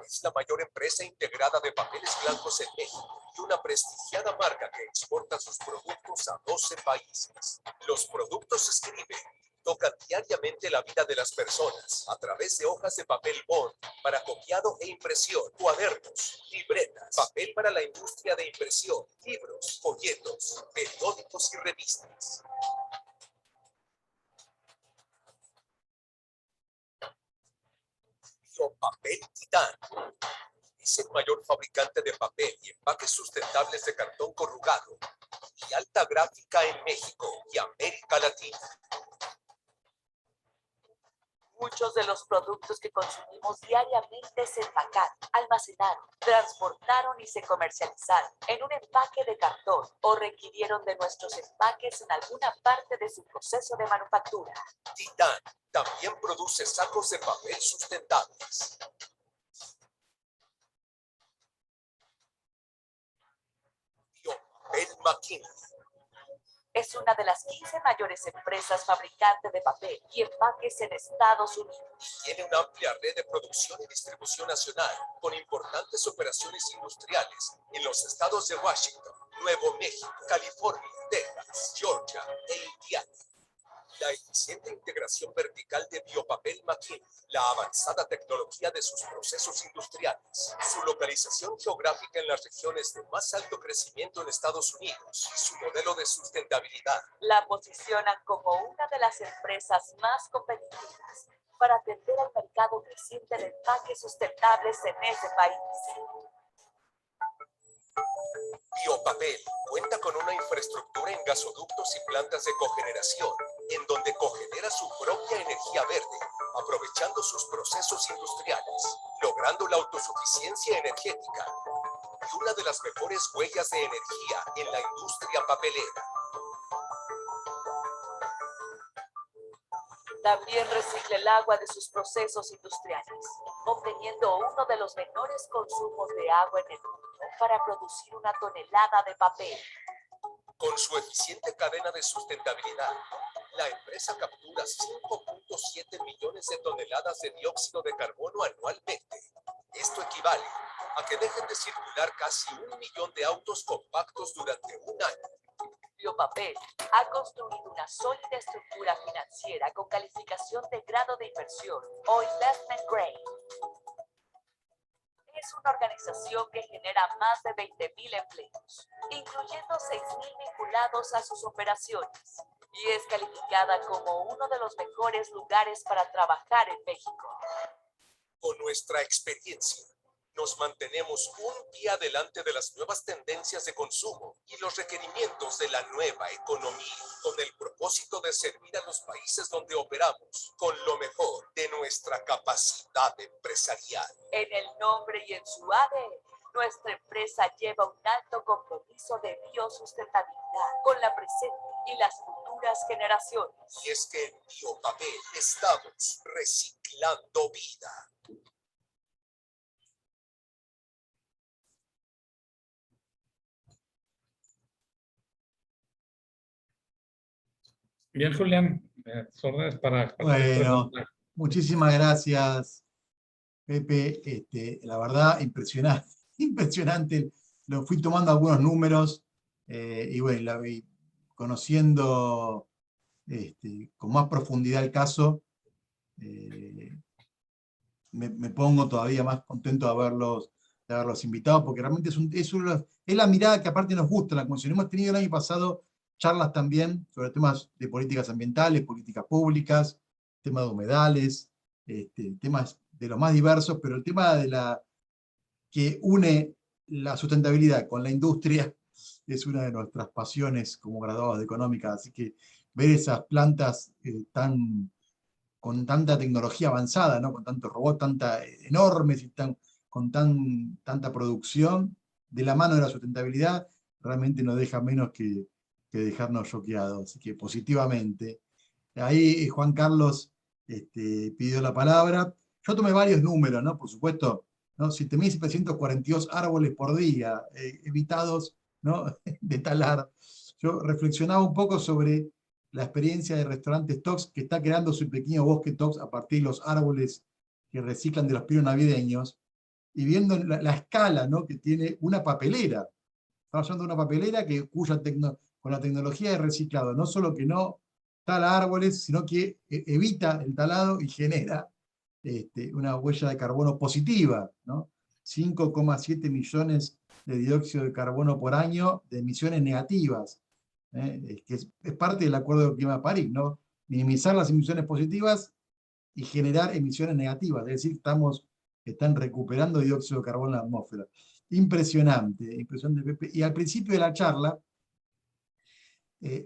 F: es la mayor empresa integrada de papeles blancos en México y una prestigiada marca que exporta sus productos a 12 países. Los productos Scribe tocan diariamente la vida de las personas a través de hojas de papel bond para copiado e impresión, cuadernos, libretas, papel para la industria de impresión, libros, folletos, periódicos y revistas. Biopapel Titán es el mayor fabricante de papel y empaques sustentables de cartón corrugado y alta gráfica en México y América Latina.
G: Muchos de los productos que consumimos diariamente se empacaron, almacenaron, transportaron y se comercializaron en un empaque de cartón o requirieron de nuestros empaques en alguna parte de su proceso de manufactura.
F: Titán también produce sacos de papel sustentables. Biopapel McKinley
G: es una de las 15 mayores empresas fabricantes de papel y empaques en Estados Unidos.
F: Tiene una amplia red de producción y distribución nacional, con importantes operaciones industriales en los estados de Washington, Nuevo México, California, Texas, Georgia e Indiana. La eficiente integración vertical de Biopapel McKinley, la avanzada tecnología de sus procesos industriales, su localización geográfica en las regiones de más alto crecimiento en Estados Unidos y su modelo de sustentabilidad
G: la posicionan como una de las empresas más competitivas para atender al mercado creciente de empaques sustentables en ese país.
F: Biopapel cuenta con una infraestructura en gasoductos y plantas de cogeneración, en donde cogenera su propia energía verde, aprovechando sus procesos industriales, logrando la autosuficiencia energética y una de las mejores huellas de energía en la industria papelera.
G: También recicla el agua de sus procesos industriales, obteniendo uno de los menores consumos de agua en el mundo para producir 1 tonelada de papel.
F: Con su eficiente cadena de sustentabilidad, la empresa captura 5.7 millones de toneladas de dióxido de carbono anualmente. Esto equivale a que dejen de circular casi 1 millón de autos compactos durante un año.
G: Biopapel ha construido una sólida estructura financiera con calificación de grado de inversión o investment grade. Es una organización que genera más de 20.000 empleos, incluyendo 6.000 vinculados a sus operaciones, y es calificada como uno de los mejores lugares para trabajar en México.
F: Con nuestra experiencia, nos mantenemos un pie adelante de las nuevas tendencias de consumo y los requerimientos de la nueva economía, con el propósito de servir a los países donde operamos con lo mejor de nuestra capacidad empresarial.
G: En el nombre y en su ADN, nuestra empresa lleva un alto compromiso de biosustentabilidad con la presente y las futuras generaciones.
F: Y es que en Biopapel estamos reciclando vida.
E: Bien, Julián, tus órdenes para cualquier
A: Bueno,
E: pregunta.
A: muchísimas gracias, Pepe. La verdad, impresionante, impresionante. Lo fui tomando algunos números y bueno, la vi conociendo con más profundidad el caso. Me pongo todavía más contento de haberlos invitado, porque realmente es la mirada que aparte nos gusta en la Comisión. Hemos tenido el año pasado charlas también sobre temas de políticas ambientales, políticas públicas, temas de humedales, temas de los más diversos, pero el tema que une la sustentabilidad con la industria es una de nuestras pasiones como graduados de económica, así que ver esas plantas con tanta tecnología avanzada, ¿no? Con tantos robots enormes y con tanta producción, de la mano de la sustentabilidad, realmente no deja menos que dejarnos choqueados, así que positivamente. Ahí Juan Carlos pidió la palabra. Yo tomé varios números, ¿no? Por supuesto, ¿no? 7.742 árboles por día evitados, ¿no? de talar. Yo reflexionaba un poco sobre la experiencia de Restaurantes TOX, que está creando su pequeño bosque TOX a partir de los árboles que reciclan de los pinos navideños, y viendo la escala, ¿no? que tiene una papelera. Estamos hablando de una papelera con la tecnología de reciclado, no solo que no tala árboles, sino que evita el talado y genera una huella de carbono positiva, ¿no? 5,7 millones de dióxido de carbono por año de emisiones negativas, que es parte del Acuerdo del Clima de París, ¿no? Minimizar las emisiones positivas y generar emisiones negativas, es decir, están recuperando dióxido de carbono en la atmósfera. Impresionante, impresionante, Pepe. Y al principio de la charla,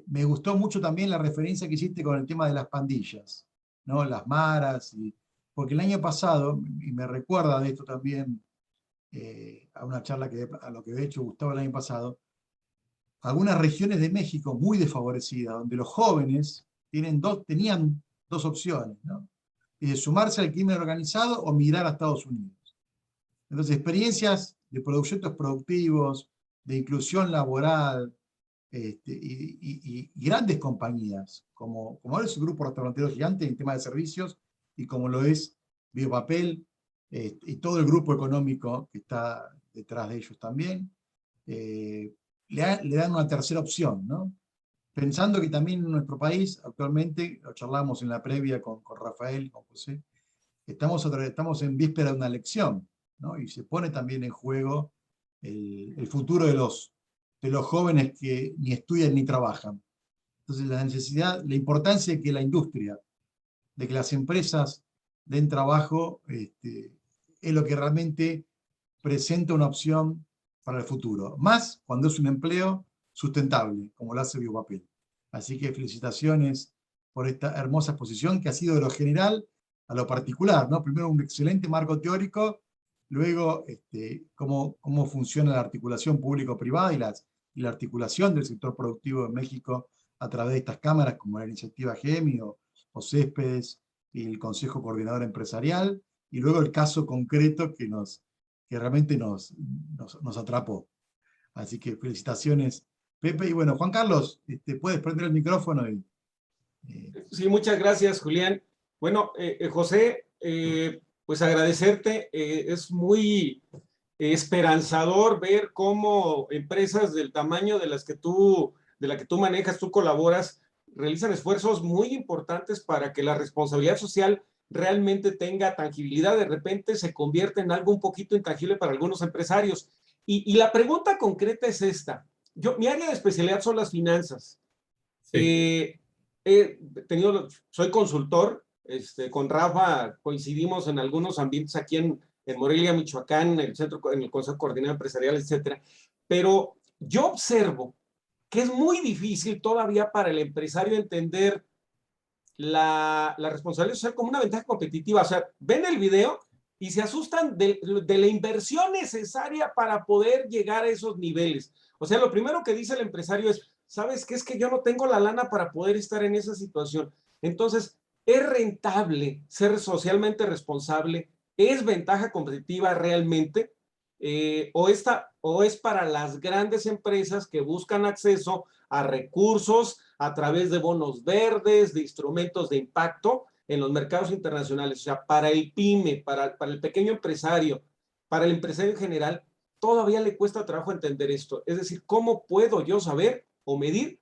A: me gustó mucho también la referencia que hiciste con el tema de las pandillas, ¿no? Las maras, porque el año pasado, y me recuerda de esto también, a una charla a lo que de hecho Gustavo el año pasado, algunas regiones de México muy desfavorecidas, donde los jóvenes tenían dos opciones, ¿no? Y de sumarse al crimen organizado o migrar a Estados Unidos. Entonces, experiencias de proyectos productivos, de inclusión laboral, y grandes compañías, como es el Grupo Restaurantero Gigante en tema de servicios, y como lo es Biopapel, y todo el grupo económico que está detrás de ellos también, le dan una tercera opción, ¿no? Pensando que también en nuestro país, actualmente, lo charlamos en la previa con Rafael, con José, estamos en víspera de una elección, ¿no? Y se pone también en juego el futuro de los jóvenes que ni estudian ni trabajan. Entonces la importancia de que la industria, de que las empresas den trabajo, es lo que realmente presenta una opción para el futuro. Más cuando es un empleo sustentable, como lo hace Biopapel. Así que felicitaciones por esta hermosa exposición que ha sido de lo general a lo particular, ¿no? Primero un excelente marco teórico, luego cómo funciona la articulación público-privada y la articulación del sector productivo en México a través de estas cámaras como la iniciativa GEMI o Céspedes y el Consejo Coordinador Empresarial, y luego el caso concreto que realmente nos atrapó. Así que felicitaciones, Pepe. Y bueno, Juan Carlos, puedes prender el micrófono.
H: Sí, muchas gracias, Julián. Bueno, José, pues agradecerte. Es muy esperanzador ver cómo empresas del tamaño de la que tú manejas, tú colaboras, realizan esfuerzos muy importantes para que la responsabilidad social realmente tenga tangibilidad. De repente se convierte en algo un poquito intangible para algunos empresarios. Y la pregunta concreta es esta. Mi área de especialidad son las finanzas. Sí. Soy consultor, con Rafa coincidimos en algunos ambientes aquí en Morelia, Michoacán, en el Consejo Coordinador Empresarial, etcétera. Pero yo observo que es muy difícil todavía para el empresario entender la responsabilidad social como una ventaja competitiva. O sea, ven el video y se asustan de la inversión necesaria para poder llegar a esos niveles. O sea, lo primero que dice el empresario es, ¿sabes qué? Es que yo no tengo la lana para poder estar en esa situación. Entonces, ¿es rentable ser socialmente responsable? ¿Es ventaja competitiva realmente? ¿O es para las grandes empresas que buscan acceso a recursos a través de bonos verdes, de instrumentos de impacto en los mercados internacionales? O sea, para el PYME, para el pequeño empresario, para el empresario en general, todavía le cuesta trabajo entender esto. Es decir, ¿cómo puedo yo saber o medir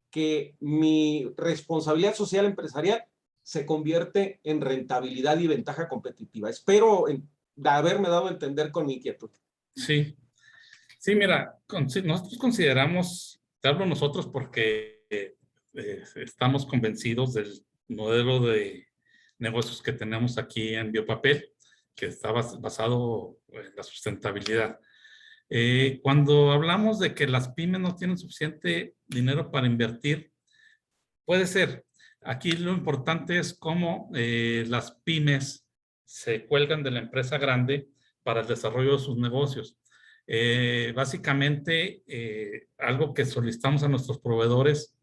H: que mi responsabilidad social empresarial se convierte en rentabilidad y ventaja competitiva? Espero haberme dado a entender con mi inquietud.
E: Sí, sí, mira, nosotros consideramos, te hablo nosotros porque estamos convencidos del modelo de negocios que tenemos aquí en Biopapel, que está basado en la sustentabilidad. Cuando hablamos de que las pymes no tienen suficiente dinero para invertir, puede ser. Aquí lo importante es cómo las pymes se cuelgan de la empresa grande para el desarrollo de sus negocios. Básicamente, algo que solicitamos a nuestros proveedores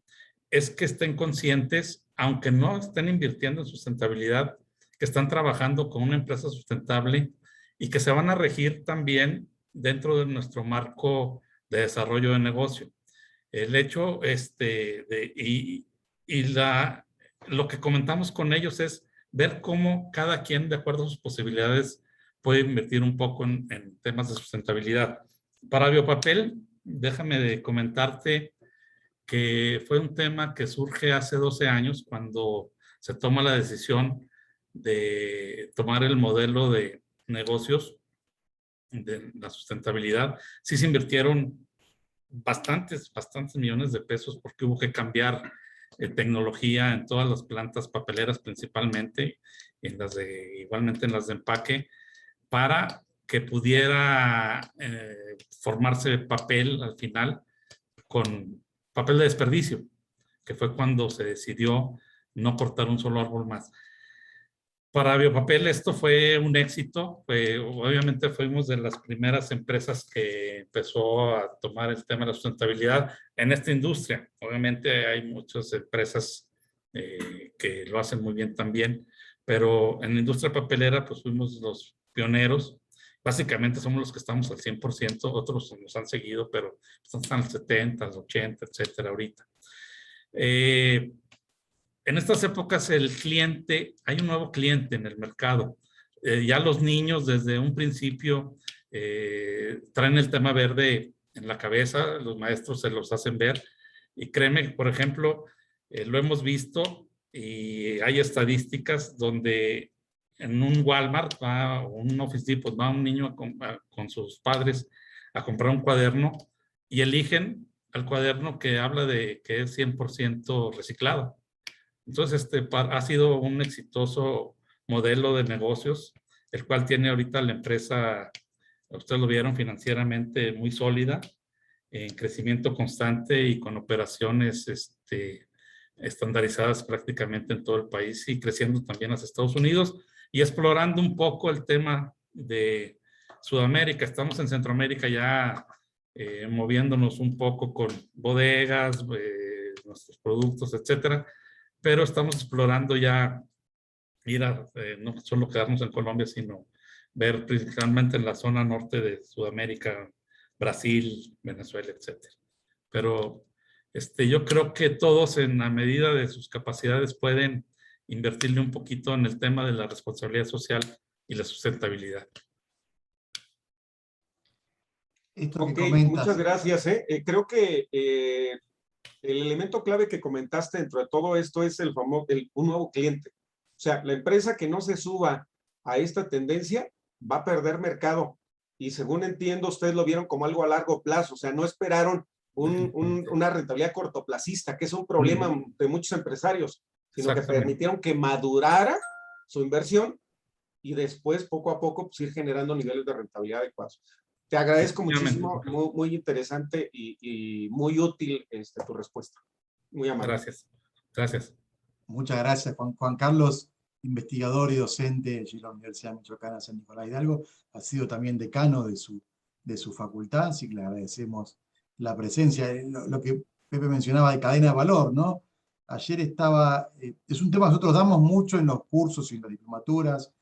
E: es que estén conscientes, aunque no estén invirtiendo en sustentabilidad, que están trabajando con una empresa sustentable y que se van a regir también dentro de nuestro marco de desarrollo de negocio. El hecho, lo que comentamos con ellos es ver cómo cada quien, de acuerdo a sus posibilidades, puede invertir un poco en temas de sustentabilidad. Para Biopapel, déjame comentarte que fue un tema que surge hace 12 años cuando se toma la decisión de tomar el modelo de negocios de la sustentabilidad. Sí se invirtieron bastantes millones de pesos porque hubo que cambiar tecnología en todas las plantas papeleras principalmente, igualmente en las de empaque, para que pudiera formarse papel al final con papel de desperdicio, que fue cuando se decidió no cortar un solo árbol más. Para Biopapel esto fue un éxito. Obviamente fuimos de las primeras empresas que empezó a tomar el tema de la sustentabilidad en esta industria. Obviamente hay muchas empresas que lo hacen muy bien también, pero en la industria papelera pues fuimos los pioneros. Básicamente somos los que estamos al 100%, otros nos han seguido, pero están al 70, al 80, etcétera ahorita. En estas épocas hay un nuevo cliente en el mercado. Ya los niños desde un principio traen el tema verde en la cabeza, los maestros se los hacen ver. Y créeme, por ejemplo, lo hemos visto y hay estadísticas donde en un Walmart o un Office Depot va un niño con sus padres a comprar un cuaderno y eligen el cuaderno que habla de que es 100% reciclado. Entonces, ha sido un modelo de negocios, el cual tiene ahorita la empresa, ustedes lo vieron, financieramente muy sólida, en crecimiento constante y con operaciones estandarizadas prácticamente en todo el país y creciendo también hacia Estados Unidos y explorando un poco el tema de Sudamérica. Estamos en Centroamérica ya moviéndonos un poco con bodegas, nuestros productos, etcétera, pero estamos explorando ya ir a, no solo quedarnos en Colombia, sino ver principalmente en la zona norte de Sudamérica, Brasil, Venezuela, etcétera. Pero yo creo que todos en la medida de sus capacidades pueden invertirle un poquito en el tema de la responsabilidad social y la sustentabilidad.
A: Esto que
H: Ok,
A: comentas,
H: muchas gracias. Creo que el elemento clave que comentaste dentro de todo esto es un nuevo cliente. O sea, la empresa que no se suba a esta tendencia va a perder mercado. Y según entiendo, ustedes lo vieron como algo a largo plazo. O sea, no esperaron una rentabilidad cortoplacista, que es un problema de muchos empresarios, sino que permitieron que madurara su inversión y después, poco a poco, pues, ir generando niveles de rentabilidad adecuados. Te agradezco muchísimo, muy interesante y muy útil tu respuesta. Muy amable.
E: Gracias. Gracias.
A: Muchas gracias, Juan Carlos, investigador y docente de la Universidad Michoacana San Nicolás Hidalgo, ha sido también decano de su facultad, así que le agradecemos la presencia. Lo que Pepe mencionaba de cadena de valor, ¿no? Ayer estaba, es un tema que nosotros damos mucho en los cursos y en las diplomaturas,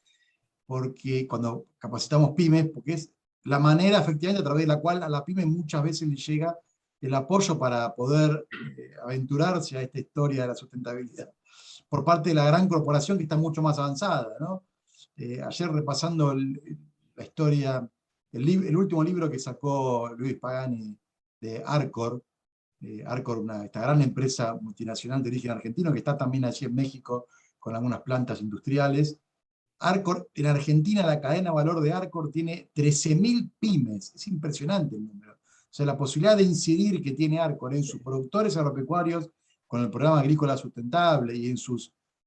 A: porque cuando capacitamos pymes, porque es la manera efectivamente a través de la cual a la pyme muchas veces le llega el apoyo para poder aventurarse a esta historia de la sustentabilidad, por parte de la gran corporación que está mucho más avanzada, ¿no? Ayer repasando la historia, el último libro que sacó Luis Pagani de Arcor, esta gran empresa multinacional de origen argentino que está también allí en México con algunas plantas industriales. Arcor, en Argentina la cadena de valor de Arcor tiene 13.000 pymes, es impresionante el número. O sea, la posibilidad de incidir que tiene Arcor en sus productores agropecuarios con el programa agrícola sustentable y en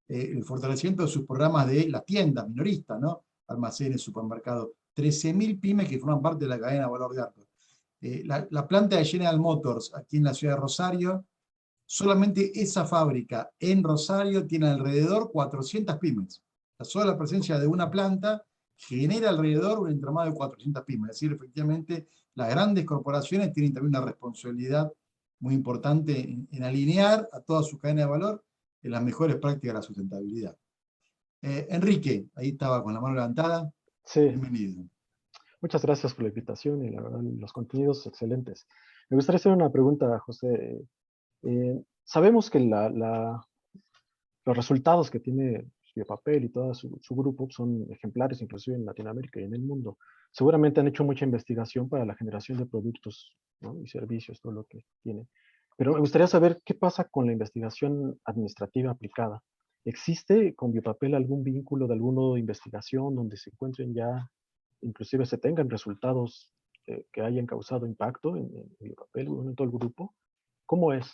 A: el fortalecimiento de sus programas de las tiendas minoristas, ¿no? Almacenes, supermercados. 13.000 pymes que forman parte de la cadena de valor de Arcor. La planta de General Motors aquí en la ciudad de Rosario, solamente esa fábrica en Rosario tiene alrededor 400 pymes. La sola presencia de una planta genera alrededor un entramado de 400 pymes. Es decir, efectivamente, las grandes corporaciones tienen también una responsabilidad muy importante en alinear a toda su cadena de valor en las mejores prácticas de la sustentabilidad. Enrique, ahí estaba con la mano levantada.
I: Sí.
A: Bienvenido.
I: Muchas gracias por la invitación y la verdad los contenidos excelentes. Me gustaría hacer una pregunta, José. Sabemos que los resultados que tiene Biopapel y todo su grupo son ejemplares inclusive en Latinoamérica y en el mundo. Seguramente han hecho mucha investigación para la generación de productos, ¿no? Y servicios, todo lo que tiene. Pero me gustaría saber qué pasa con la investigación administrativa aplicada. ¿Existe con Biopapel algún vínculo de algún modo de investigación donde se encuentren ya, inclusive se tengan resultados que hayan causado impacto en Biopapel o en todo el grupo? ¿Cómo es?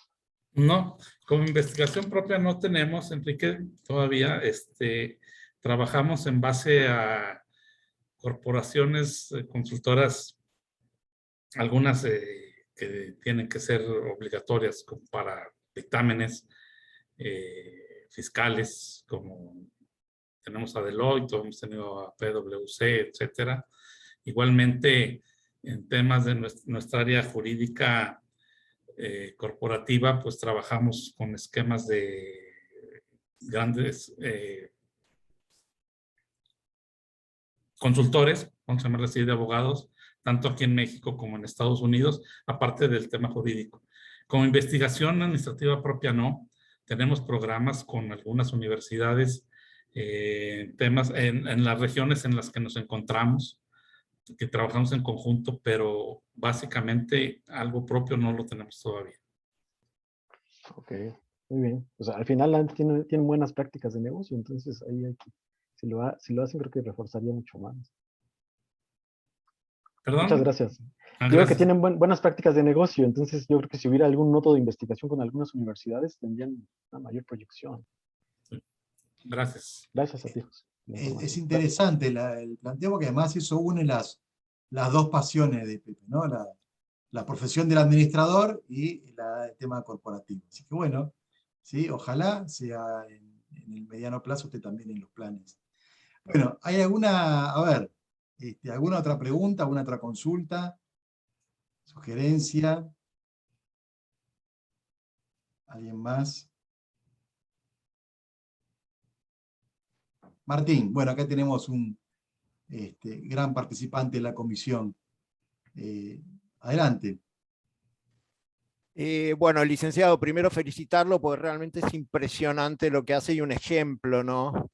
E: No, como investigación propia no tenemos, Enrique, todavía. Trabajamos en base a corporaciones consultoras, algunas que tienen que ser obligatorias como para dictámenes fiscales, como tenemos a Deloitte, hemos tenido a PwC, etcétera. Igualmente, en temas de nuestra área jurídica corporativa, pues trabajamos con esquemas de grandes consultores, vamos a llamarle así, de abogados, tanto aquí en México como en Estados Unidos, aparte del tema jurídico. Como investigación administrativa propia no, tenemos programas con algunas universidades, temas en las regiones en las que nos encontramos, que trabajamos en conjunto, pero básicamente algo propio no lo tenemos todavía.
I: Ok, muy bien. O sea, al final tienen buenas prácticas de negocio, entonces ahí hay que, si lo hacen creo que reforzaría mucho más.
E: ¿Perdón?
I: Muchas gracias. Digo
E: Gracias.
I: que tienen buenas prácticas de negocio, entonces yo creo que si hubiera algún nodo de investigación con algunas universidades tendrían una mayor proyección.
E: Gracias.
I: Gracias a ti, José.
A: Es interesante el planteo, porque además eso une las dos pasiones de Pepe, ¿no? La profesión del administrador y el tema corporativo. Así que bueno, ¿sí? Ojalá sea en el mediano plazo usted también en los planes. Bueno, ¿hay alguna, a ver, alguna otra pregunta, alguna otra consulta, sugerencia? ¿Alguien más? Martín, bueno, acá tenemos un gran participante de la comisión. Adelante.
J: Bueno, licenciado, primero felicitarlo porque realmente es impresionante lo que hace y un ejemplo, ¿no?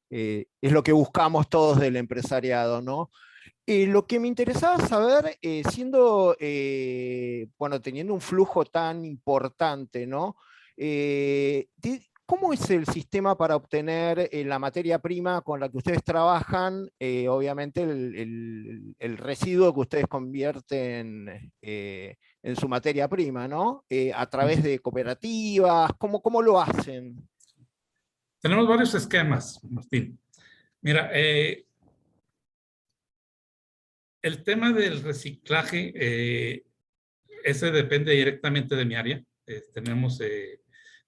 J: Es lo que buscamos todos del empresariado, ¿no? Lo que me interesaba saber, bueno, teniendo un flujo tan importante, ¿no? ¿Cómo es el sistema para obtener la materia prima con la que ustedes trabajan? Obviamente el residuo que ustedes convierten en su materia prima, ¿no? A través de cooperativas, ¿cómo lo hacen?
E: Tenemos varios esquemas, Martín. Mira, el tema del reciclaje, ese depende directamente de mi área. Tenemos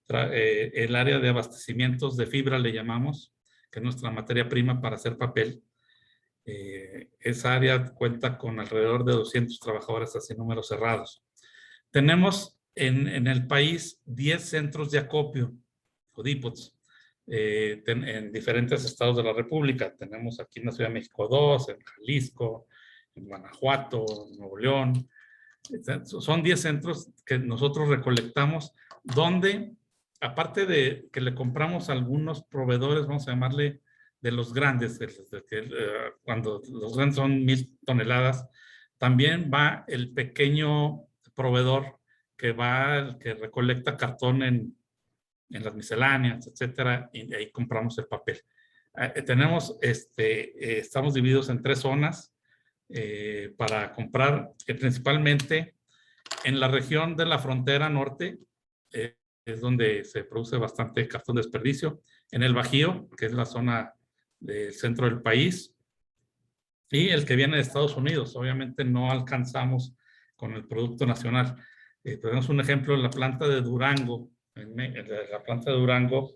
E: el área de abastecimientos de fibra, le llamamos, que es nuestra materia prima para hacer papel. Esa área cuenta con alrededor de 200 trabajadores, así números cerrados. Tenemos en el país 10 centros de acopio, o depots, en diferentes estados de la República. Tenemos aquí en la Ciudad de México 2, en Jalisco, en Guanajuato, en Nuevo León. Son 10 centros que nosotros recolectamos, donde, aparte de que le compramos a algunos proveedores, vamos a llamarle de los grandes, cuando los grandes son 1000 toneladas, también va el pequeño proveedor que recolecta cartón en las misceláneas, etcétera, y ahí compramos el papel. Estamos divididos en 3 zonas para comprar, principalmente en la región de la frontera norte, es donde se produce bastante cartón de desperdicio, en el Bajío, que es la zona del centro del país, y el que viene de Estados Unidos. Obviamente no alcanzamos con el producto nacional. Tenemos un ejemplo en la planta de Durango. En la planta de Durango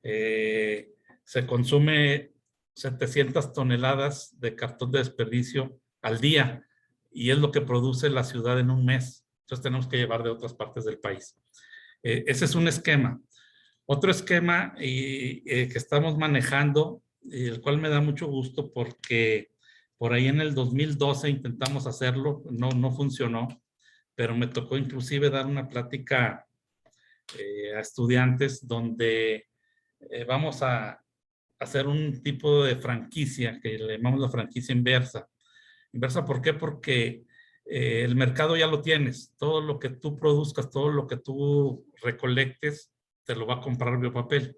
E: se consume 700 toneladas de cartón de desperdicio al día, y es lo que produce la ciudad en un mes. Entonces tenemos que llevar de otras partes del país. Ese es un esquema. Otro esquema que estamos manejando, el cual me da mucho gusto porque por ahí en el 2012 intentamos hacerlo, no funcionó, pero me tocó inclusive dar una plática a estudiantes donde vamos a hacer un tipo de franquicia que le llamamos la franquicia inversa. ¿Inversa por qué? Porque el mercado ya lo tienes. Todo lo que tú produzcas, todo lo que tú recolectes, te lo va a comprar Biopapel.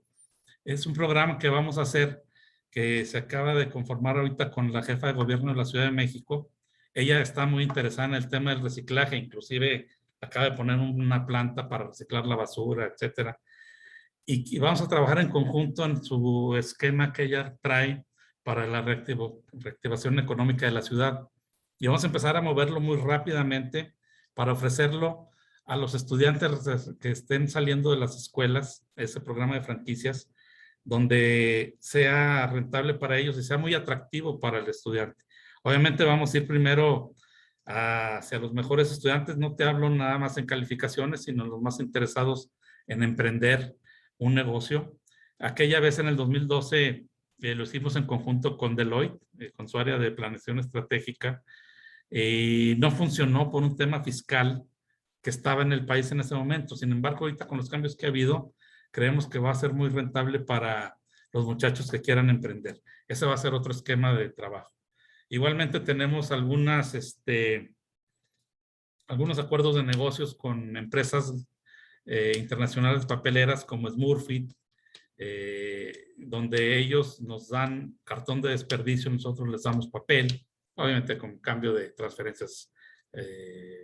E: Es un programa que vamos a hacer, que se acaba de conformar ahorita con la jefa de gobierno de la Ciudad de México. Ella está muy interesada en el tema del reciclaje, inclusive acaba de poner una planta para reciclar la basura, etcétera. Y vamos a trabajar en conjunto en su esquema que ella trae para la reactivación económica de la ciudad. Y vamos a empezar a moverlo muy rápidamente para ofrecerlo a los estudiantes que estén saliendo de las escuelas, ese programa de franquicias, donde sea rentable para ellos y sea muy atractivo para el estudiante. Obviamente vamos a ir primero hacia los mejores estudiantes. No te hablo nada más en calificaciones, sino los más interesados en emprender un negocio. Aquella vez en el 2012 lo hicimos en conjunto con Deloitte, con su área de planeación estratégica, y no funcionó por un tema fiscal que estaba en el país en ese momento. Sin embargo, ahorita con los cambios que ha habido, creemos que va a ser muy rentable para los muchachos que quieran emprender. Ese va a ser otro esquema de trabajo. Igualmente tenemos algunos acuerdos de negocios con empresas internacionales papeleras como Smurfit, donde ellos nos dan cartón de desperdicio, nosotros les damos papel, obviamente con cambio de transferencias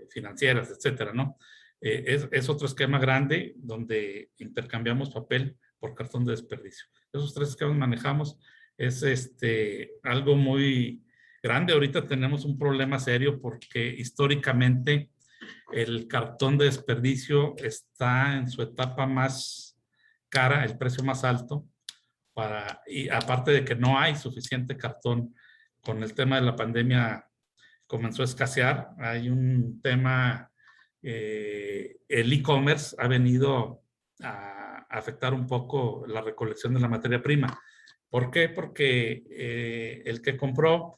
E: financieras, etcétera, ¿no? Es otro esquema grande donde intercambiamos papel por cartón de desperdicio. Esos 3 esquemas manejamos es algo muy grande. Ahorita tenemos un problema serio porque históricamente el cartón de desperdicio está en su etapa más cara, el precio más alto, y aparte de que no hay suficiente cartón, con el tema de la pandemia comenzó a escasear. Hay un tema, el e-commerce ha venido a afectar un poco la recolección de la materia prima. ¿Por qué? Porque el que compró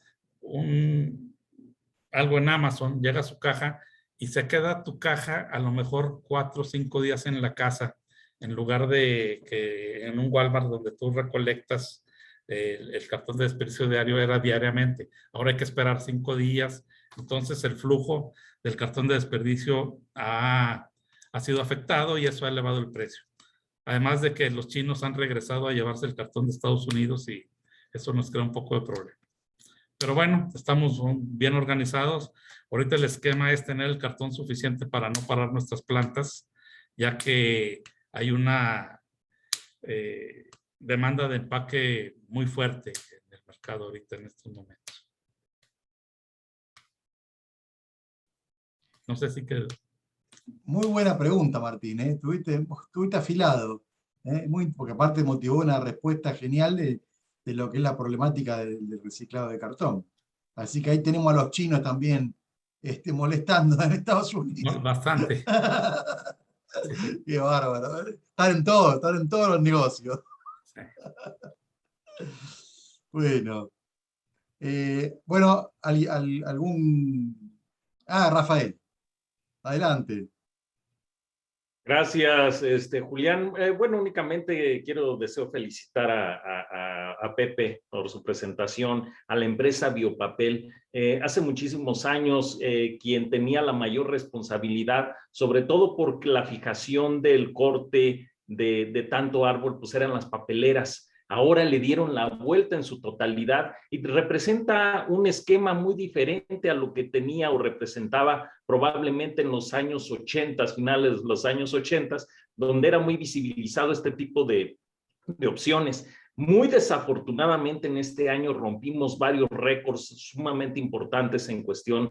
E: algo en Amazon llega a su caja y se queda tu caja a lo mejor 4 o 5 días en la casa, en lugar de que en un Walmart donde tú recolectas el cartón de desperdicio diario era diariamente. Ahora hay que esperar 5 días. Entonces el flujo del cartón de desperdicio ha sido afectado y eso ha elevado el precio. Además de que los chinos han regresado a llevarse el cartón de Estados Unidos y eso nos crea un poco de problema. Pero bueno, estamos bien organizados. Ahorita el esquema es tener el cartón suficiente para no parar nuestras plantas, ya que hay una demanda de empaque muy fuerte en el mercado ahorita en estos momentos. No sé si que...
A: Muy buena pregunta, Martín. Estuviste afilado. Porque aparte motivó una respuesta genial de lo que es la problemática del reciclado de cartón. Así que ahí tenemos a los chinos también molestando en Estados Unidos.
E: Bastante.
A: Qué bárbaro. Están en todos los negocios.
E: Sí.
A: Bueno. Bueno, Rafael. Adelante.
K: Gracias, Julián. Bueno, únicamente deseo felicitar a Pepe por su presentación, a la empresa Biopapel. Hace muchísimos años, quien tenía la mayor responsabilidad, sobre todo por la fijación del corte de tanto árbol, pues eran las papeleras. Ahora le dieron la vuelta en su totalidad y representa un esquema muy diferente a lo que tenía o representaba probablemente en los años 80, finales de los años 80, donde era muy visibilizado este tipo de opciones. Muy desafortunadamente en este año rompimos varios récords sumamente importantes en cuestión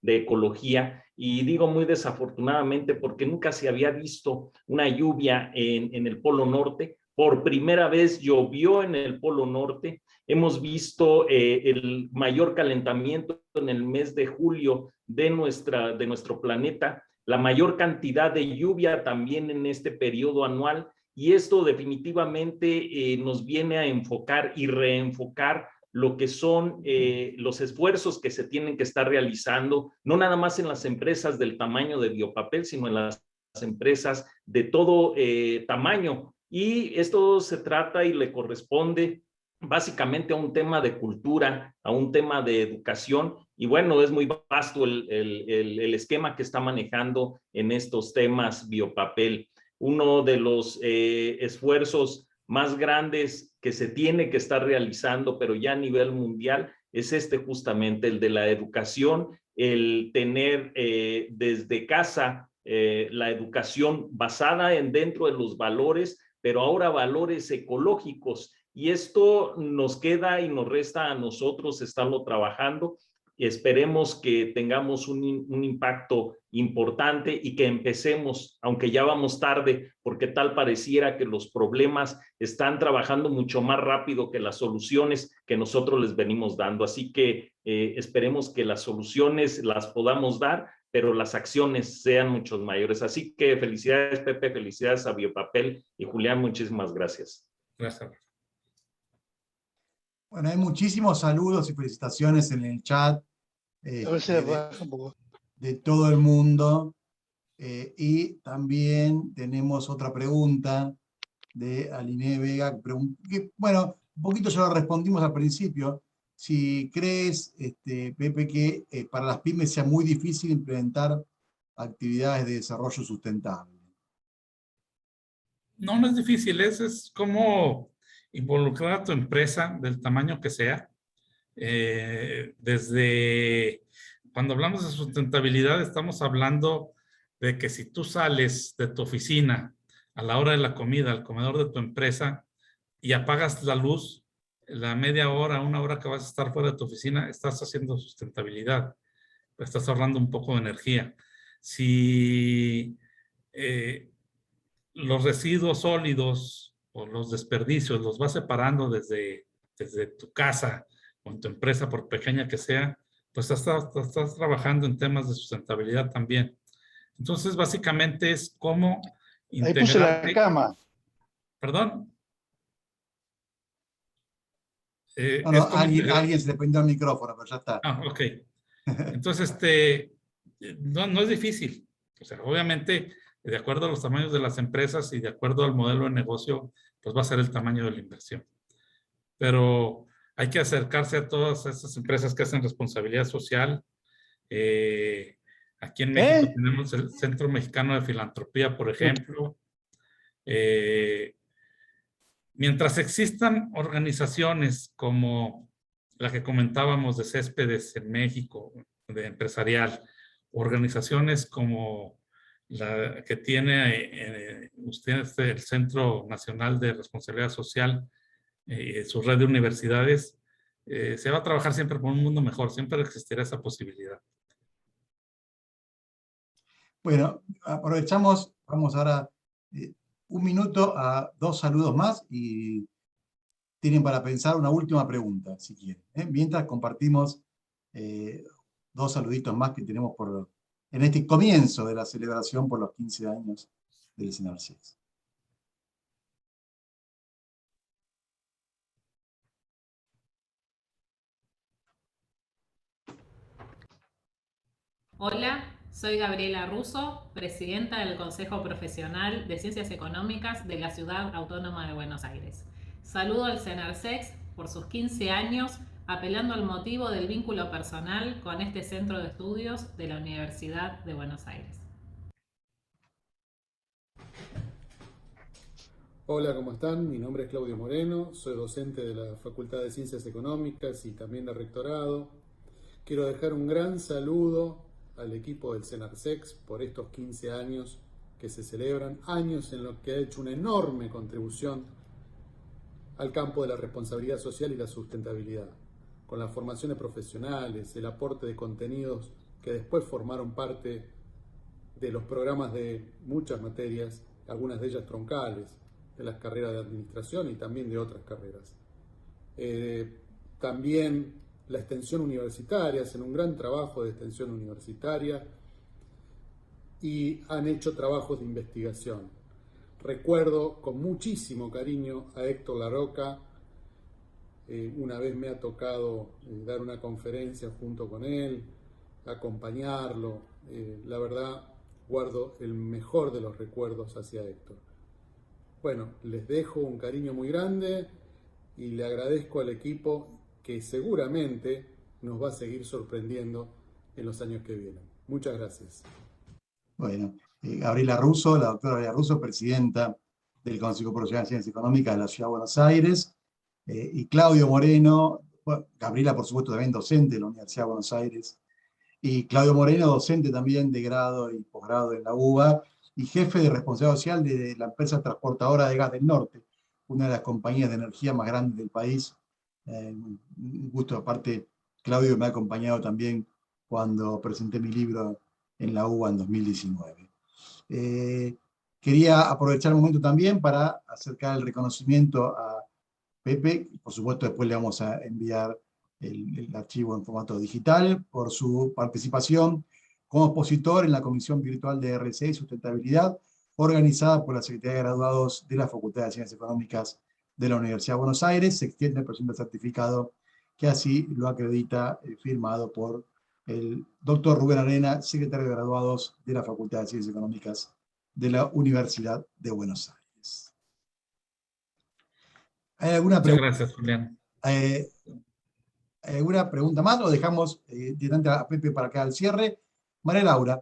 K: de ecología, y digo muy desafortunadamente porque nunca se había visto una lluvia en el Polo Norte. Por primera vez llovió en el Polo Norte. Hemos visto el mayor calentamiento en el mes de julio de nuestro planeta, la mayor cantidad de lluvia también en este periodo anual, y esto definitivamente nos viene a enfocar y reenfocar lo que son los esfuerzos que se tienen que estar realizando, no nada más en las empresas del tamaño de Biopapel, sino en las empresas de todo tamaño. Y esto se trata y le corresponde básicamente a un tema de cultura, a un tema de educación, y bueno, es muy vasto el esquema que está manejando en estos temas Biopapel. Uno de los esfuerzos más grandes que se tiene que estar realizando, pero ya a nivel mundial, es justamente el de la educación, el tener desde casa la educación basada dentro de los valores, pero ahora valores ecológicos, y esto nos queda y nos resta a nosotros estarlo trabajando. Esperemos que tengamos un impacto importante y que empecemos, aunque ya vamos tarde, porque tal pareciera que los problemas están trabajando mucho más rápido que las soluciones que nosotros les venimos dando. Así que esperemos que las soluciones las podamos dar, pero las acciones sean mucho mayores. Así que felicidades, Pepe, felicidades a Biopapel, y Julián, muchísimas gracias.
E: Gracias.
A: Bueno, hay muchísimos saludos y felicitaciones en el chat de todo el mundo. Y también tenemos otra pregunta de Aline Vega, que, bueno, un poquito ya lo respondimos al principio. Si crees, Pepe, que para las pymes sea muy difícil implementar actividades de desarrollo sustentable.
E: No, no es difícil, es como involucrar a tu empresa del tamaño que sea. Desde cuando hablamos de sustentabilidad, estamos hablando de que si tú sales de tu oficina a la hora de la comida, al comedor de tu empresa, y apagas la luz, la media hora, una hora que vas a estar fuera de tu oficina, estás haciendo sustentabilidad, estás ahorrando un poco de energía. Si los residuos sólidos o los desperdicios los vas separando desde tu casa o en tu empresa, por pequeña que sea, pues estás trabajando en temas de sustentabilidad también. Entonces, básicamente es cómo
L: integrar... Ahí puse la cama.
E: ¿Perdón?
A: Alguien se le prendió el micrófono, pero ya está.
E: Ok. Entonces, no es difícil. O sea, obviamente, de acuerdo a los tamaños de las empresas y de acuerdo al modelo de negocio, pues va a ser el tamaño de la inversión. Pero hay que acercarse a todas esas empresas que hacen responsabilidad social. Aquí en México tenemos el Centro Mexicano de Filantropía, por ejemplo. Mientras existan organizaciones como la que comentábamos de Céspedes en México, de empresarial, organizaciones como la que tiene usted, el Centro Nacional de Responsabilidad Social, su red de universidades, se va a trabajar siempre por un mundo mejor, siempre existirá esa posibilidad.
A: Bueno, aprovechamos, vamos ahora un minuto a 2 saludos más y tienen para pensar una última pregunta, si quieren. Mientras compartimos 2 saluditos más que tenemos en este comienzo de la celebración por los 15 años del CENARSEX.
M: Hola, soy Gabriela Russo, presidenta del Consejo Profesional de Ciencias Económicas de la Ciudad Autónoma de Buenos Aires. Saludo al CENARSEX por sus 15 años, apelando al motivo del vínculo personal con este centro de estudios de la Universidad de Buenos Aires.
N: Hola, ¿cómo están? Mi nombre es Claudio Moreno, soy docente de la Facultad de Ciencias Económicas y también de Rectorado. Quiero dejar un gran saludo al equipo del CENARSEX por estos 15 años que se celebran, años en los que ha hecho una enorme contribución al campo de la responsabilidad social y la sustentabilidad, con las formaciones profesionales, el aporte de contenidos que después formaron parte de los programas de muchas materias, algunas de ellas troncales, de las carreras de administración y también de otras carreras. También la extensión universitaria, hacen un gran trabajo de extensión universitaria y han hecho trabajos de investigación. Recuerdo con muchísimo cariño a Héctor Larroca. Una vez me ha tocado dar una conferencia junto con él, acompañarlo. La verdad, guardo el mejor de los recuerdos hacia Héctor. Bueno, les dejo un cariño muy grande y le agradezco al equipo que seguramente nos va a seguir sorprendiendo en los años que vienen. Muchas gracias.
A: Bueno, Gabriela Russo, la doctora Gabriela Russo, presidenta del Consejo Profesional de Ciencias Económicas de la Ciudad de Buenos Aires, y Claudio Moreno, bueno, Gabriela por supuesto también docente de la Universidad de Buenos Aires, y Claudio Moreno, docente también de grado y posgrado en la UBA, y jefe de responsabilidad social de la empresa transportadora de gas del norte, una de las compañías de energía más grandes del país. Un gusto, aparte, Claudio me ha acompañado también cuando presenté mi libro en la UBA en 2019. Quería aprovechar el momento también para acercar el reconocimiento a Pepe. Por supuesto, después le vamos a enviar el archivo en formato digital por su participación como expositor en la Comisión Virtual de RCE y Sustentabilidad, organizada por la Secretaría de Graduados de la Facultad de Ciencias Económicas de la Universidad de Buenos Aires. Se extiende el presente certificado que así lo acredita, firmado por el doctor Rubén Arena, secretario de Graduados de la Facultad de Ciencias Económicas de la Universidad de Buenos Aires. ¿Hay alguna pregunta?
E: Muchas gracias, Julián.
A: ¿Hay alguna pregunta más o dejamos directamente a Pepe para acá al cierre? María Laura.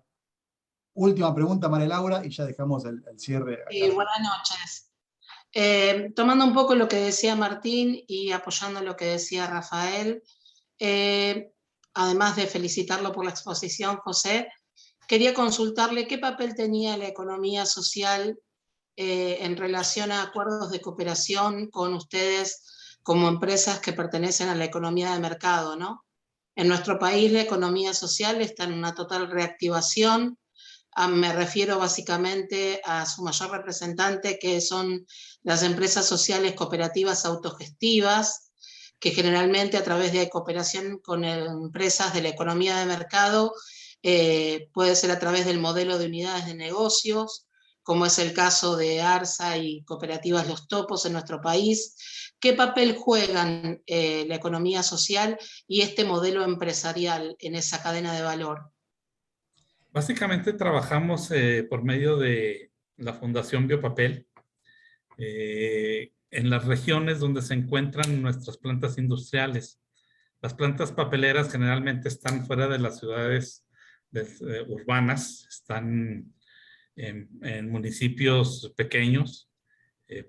A: Última pregunta, María Laura, y ya dejamos el cierre.
O: Buenas noches. Tomando un poco lo que decía Martín y apoyando lo que decía Rafael, además de felicitarlo por la exposición, José, quería consultarle qué papel tenía la economía social en relación a acuerdos de cooperación con ustedes como empresas que pertenecen a la economía de mercado, ¿no? En nuestro país la economía social está en una total reactivación. Me refiero básicamente a su mayor representante, que son las empresas sociales cooperativas autogestivas, que generalmente a través de cooperación con empresas de la economía de mercado, puede ser a través del modelo de unidades de negocios, como es el caso de ARSA y Cooperativas Los Topos en nuestro país. ¿Qué papel juegan la economía social y este modelo empresarial en esa cadena de valor?
E: Básicamente trabajamos por medio de la Fundación Biopapel en las regiones donde se encuentran nuestras plantas industriales. Las plantas papeleras generalmente están fuera de las ciudades urbanas, están en municipios pequeños,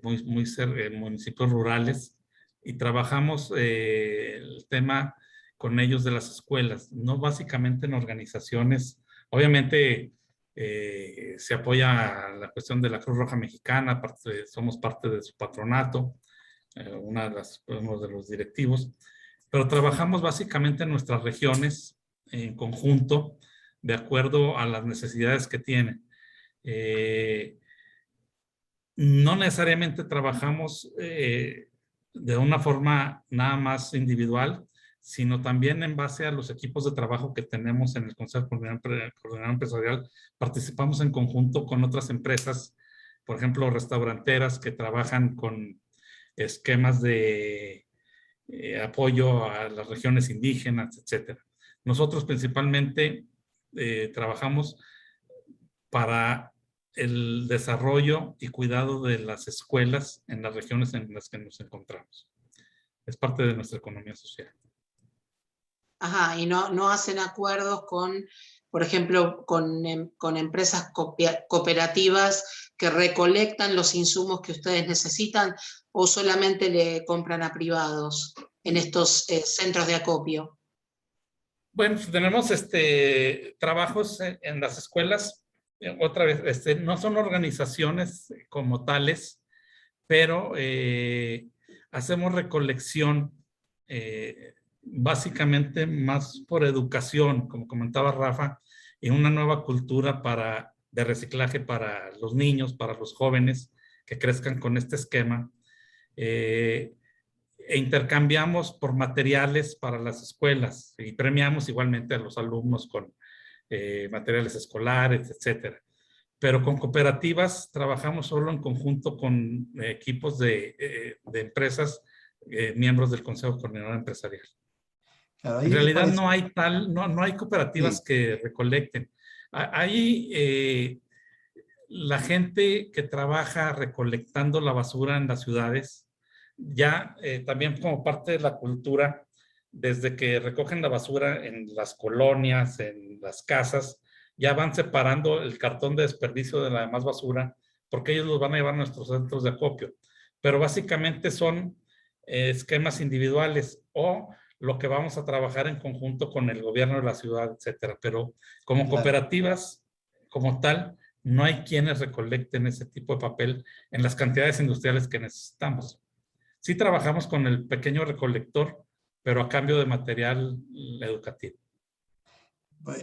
E: municipios rurales, y trabajamos el tema con ellos de las escuelas, no básicamente en organizaciones. Obviamente se apoya la cuestión de la Cruz Roja Mexicana, somos parte de su patronato, uno de los directivos, pero trabajamos básicamente en nuestras regiones en conjunto, de acuerdo a las necesidades que tienen. No necesariamente trabajamos de una forma nada más individual, sino también en base a los equipos de trabajo que tenemos en el Consejo Coordinador Empresarial. Participamos en conjunto con otras empresas, por ejemplo, restauranteras que trabajan con esquemas de apoyo a las regiones indígenas, etc. Nosotros principalmente trabajamos para el desarrollo y cuidado de las escuelas en las regiones en las que nos encontramos. Es parte de nuestra economía social.
O: Ajá, y no hacen acuerdos con, por ejemplo, con empresas cooperativas que recolectan los insumos que ustedes necesitan, o solamente le compran a privados en estos centros de acopio.
E: Bueno, tenemos trabajos en las escuelas. Otra vez, no son organizaciones como tales, pero hacemos recolección básicamente más por educación, como comentaba Rafa, y una nueva cultura de reciclaje para los niños, para los jóvenes que crezcan con este esquema. E intercambiamos por materiales para las escuelas y premiamos igualmente a los alumnos con materiales escolares, etcétera. Pero con cooperativas trabajamos solo en conjunto con equipos de empresas, miembros del Consejo Coordinador Empresarial. Claro, en realidad no hay cooperativas que recolecten. Hay la gente que trabaja recolectando la basura en las ciudades, ya también como parte de la cultura, desde que recogen la basura en las colonias, en las casas, ya van separando el cartón de desperdicio de la demás basura, porque ellos los van a llevar a nuestros centros de acopio. Pero básicamente son esquemas individuales o lo que vamos a trabajar en conjunto con el gobierno de la ciudad, etcétera. Pero como cooperativas, como tal, no hay quienes recolecten ese tipo de papel en las cantidades industriales que necesitamos. Sí trabajamos con el pequeño recolector, pero a cambio de material educativo.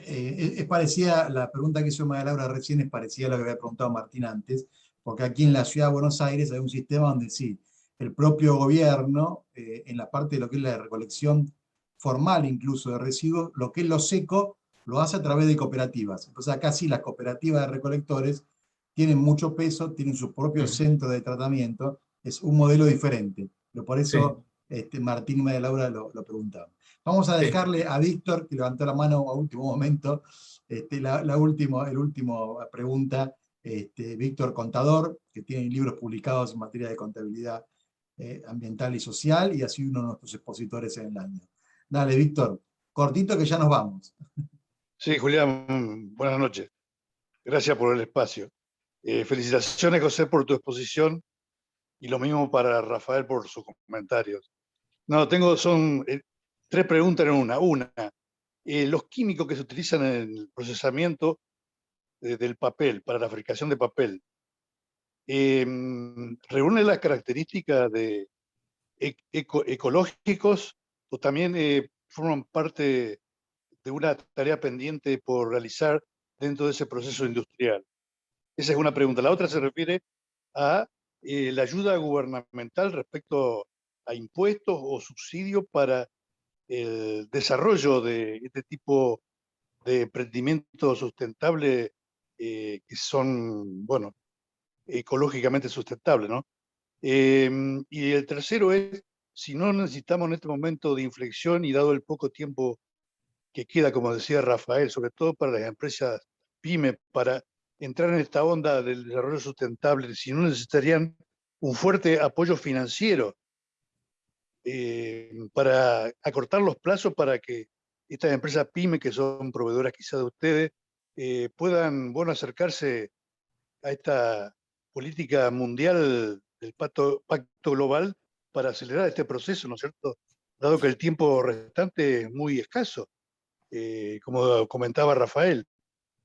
A: Es parecida, la pregunta que hizo María Laura recién es parecida a lo que había preguntado Martín antes, porque aquí en la ciudad de Buenos Aires hay un sistema donde sí, el propio gobierno, en la parte de lo que es la recolección formal incluso de residuos, lo que es lo seco, lo hace a través de cooperativas. Entonces acá sí las cooperativas de recolectores tienen mucho peso, tienen su propio centro de tratamiento, es un modelo diferente. Pero por eso Martín y María Laura lo preguntaban. Vamos a dejarle a Víctor, que levantó la mano a último momento, la última pregunta. Víctor, contador, que tiene libros publicados en materia de contabilidad ambiental y social, y ha sido uno de nuestros expositores en el año. Dale, Víctor, cortito que ya nos vamos.
L: Sí, Julián, buenas noches. Gracias por el espacio. Felicitaciones, José, por tu exposición, y lo mismo para Rafael por sus comentarios. No, son tres preguntas en una. Los químicos que se utilizan en el procesamiento del papel, para la fabricación de papel, ¿reúnen las características de ecológicos o también forman parte de una tarea pendiente por realizar dentro de ese proceso industrial? Esa es una pregunta. La otra se refiere a la ayuda gubernamental respecto a impuestos o subsidios para el desarrollo de este tipo de emprendimientos sustentables que son, bueno, ecológicamente sustentables, ¿no? Y el tercero es, si no necesitamos en este momento de inflexión y dado el poco tiempo que queda, como decía Rafael, sobre todo para las empresas PYME, para entrar en esta onda del desarrollo sustentable, si no necesitarían un fuerte apoyo financiero para acortar los plazos para que estas empresas PYME, que son proveedoras quizás de ustedes, puedan, bueno, acercarse a esta política mundial del pacto global para acelerar este proceso, ¿no es cierto? Dado que el tiempo restante es muy escaso. Como comentaba Rafael,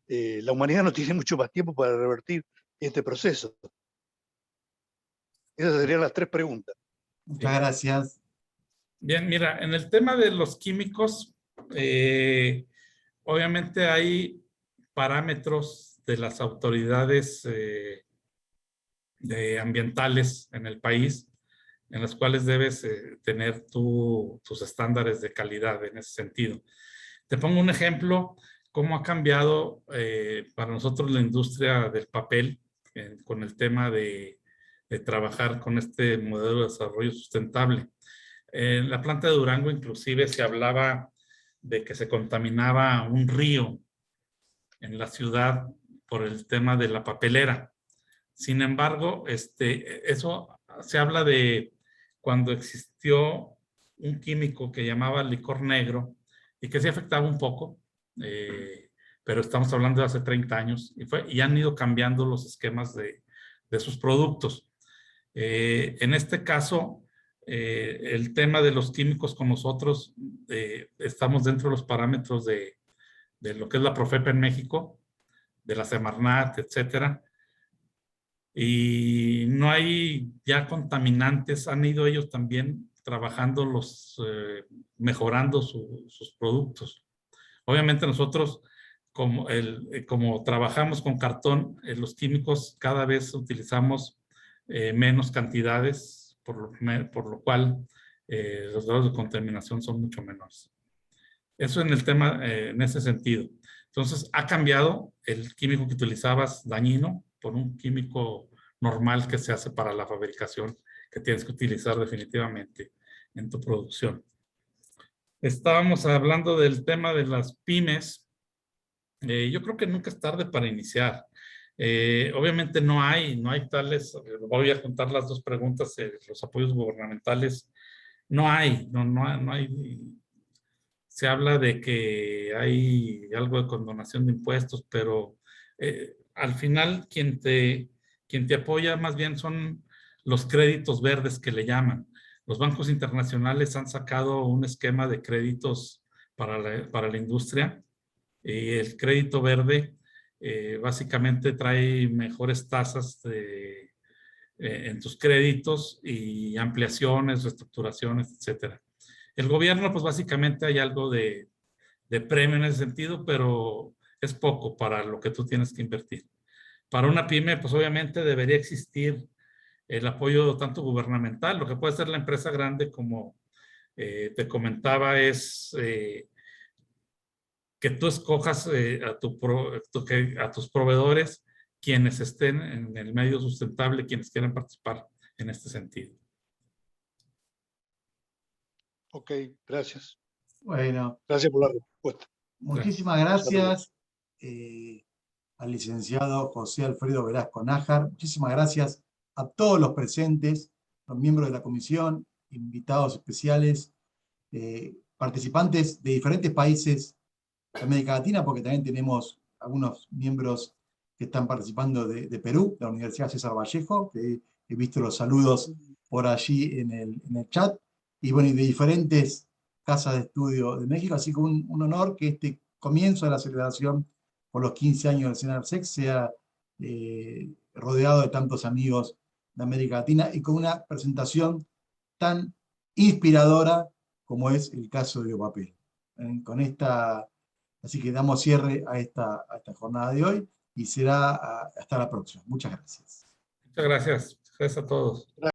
L: la humanidad no tiene mucho más tiempo para revertir este proceso. Esas serían las tres preguntas.
A: Muchas gracias.
E: Bien, mira, en el tema de los químicos, obviamente hay parámetros de las autoridades ambientales en el país en los cuales debes tener tus estándares de calidad en ese sentido. Te pongo un ejemplo, cómo ha cambiado para nosotros la industria del papel con el tema de trabajar con este modelo de desarrollo sustentable. En la planta de Durango inclusive se hablaba de que se contaminaba un río en la ciudad por el tema de la papelera. Sin embargo, eso se habla de cuando existió un químico que llamaba licor negro y que sí afectaba un poco, pero estamos hablando de hace 30 años y han ido cambiando los esquemas de sus productos. En este caso, el tema de los químicos con nosotros, estamos dentro de los parámetros de lo que es la Profepa en México, de la Semarnat, etcétera. Y no hay ya contaminantes, han ido ellos también trabajando mejorando sus productos. Obviamente nosotros, como trabajamos con cartón, los químicos cada vez utilizamos menos cantidades, por lo cual los grados de contaminación son mucho menores. Eso en el tema, en ese sentido. Entonces, ha cambiado el químico que utilizabas dañino por un químico normal que se hace para la fabricación, que tienes que utilizar definitivamente en tu producción. Estábamos hablando del tema de las pymes. Yo creo que nunca es tarde para iniciar. Obviamente no hay tales, voy a juntar las dos preguntas, los apoyos gubernamentales, no hay. Se habla de que hay algo de condonación de impuestos, pero al final quien te apoya más bien son los créditos verdes que le llaman. Los bancos internacionales han sacado un esquema de créditos para la industria y el crédito verde básicamente trae mejores tasas en tus créditos y ampliaciones, reestructuraciones, etcétera. El gobierno, pues básicamente hay algo de premio en ese sentido, pero es poco para lo que tú tienes que invertir. Para una pyme, pues obviamente debería existir el apoyo tanto gubernamental, lo que puede ser la empresa grande, como te comentaba, es que tú escojas a tus proveedores, quienes estén en el medio sustentable, quienes quieran participar en este sentido.
L: Ok, gracias.
A: Bueno.
L: Gracias por la respuesta.
A: Muchísimas gracias al licenciado José Alfredo Velasco Nájar. Muchísimas gracias a todos los presentes, los miembros de la comisión, invitados especiales, participantes de diferentes países de América Latina, porque también tenemos algunos miembros que están participando de Perú, de la Universidad César Vallejo, que he visto los saludos por allí en el chat, y bueno, y de diferentes casas de estudio de México, así que un honor que este comienzo de la celebración por los 15 años del CENARSEC sea rodeado de tantos amigos de América Latina y con una presentación tan inspiradora, como es el caso de Biopapel. Así que damos cierre a esta jornada de hoy y será hasta la próxima. Muchas gracias.
E: Muchas gracias. Gracias a todos.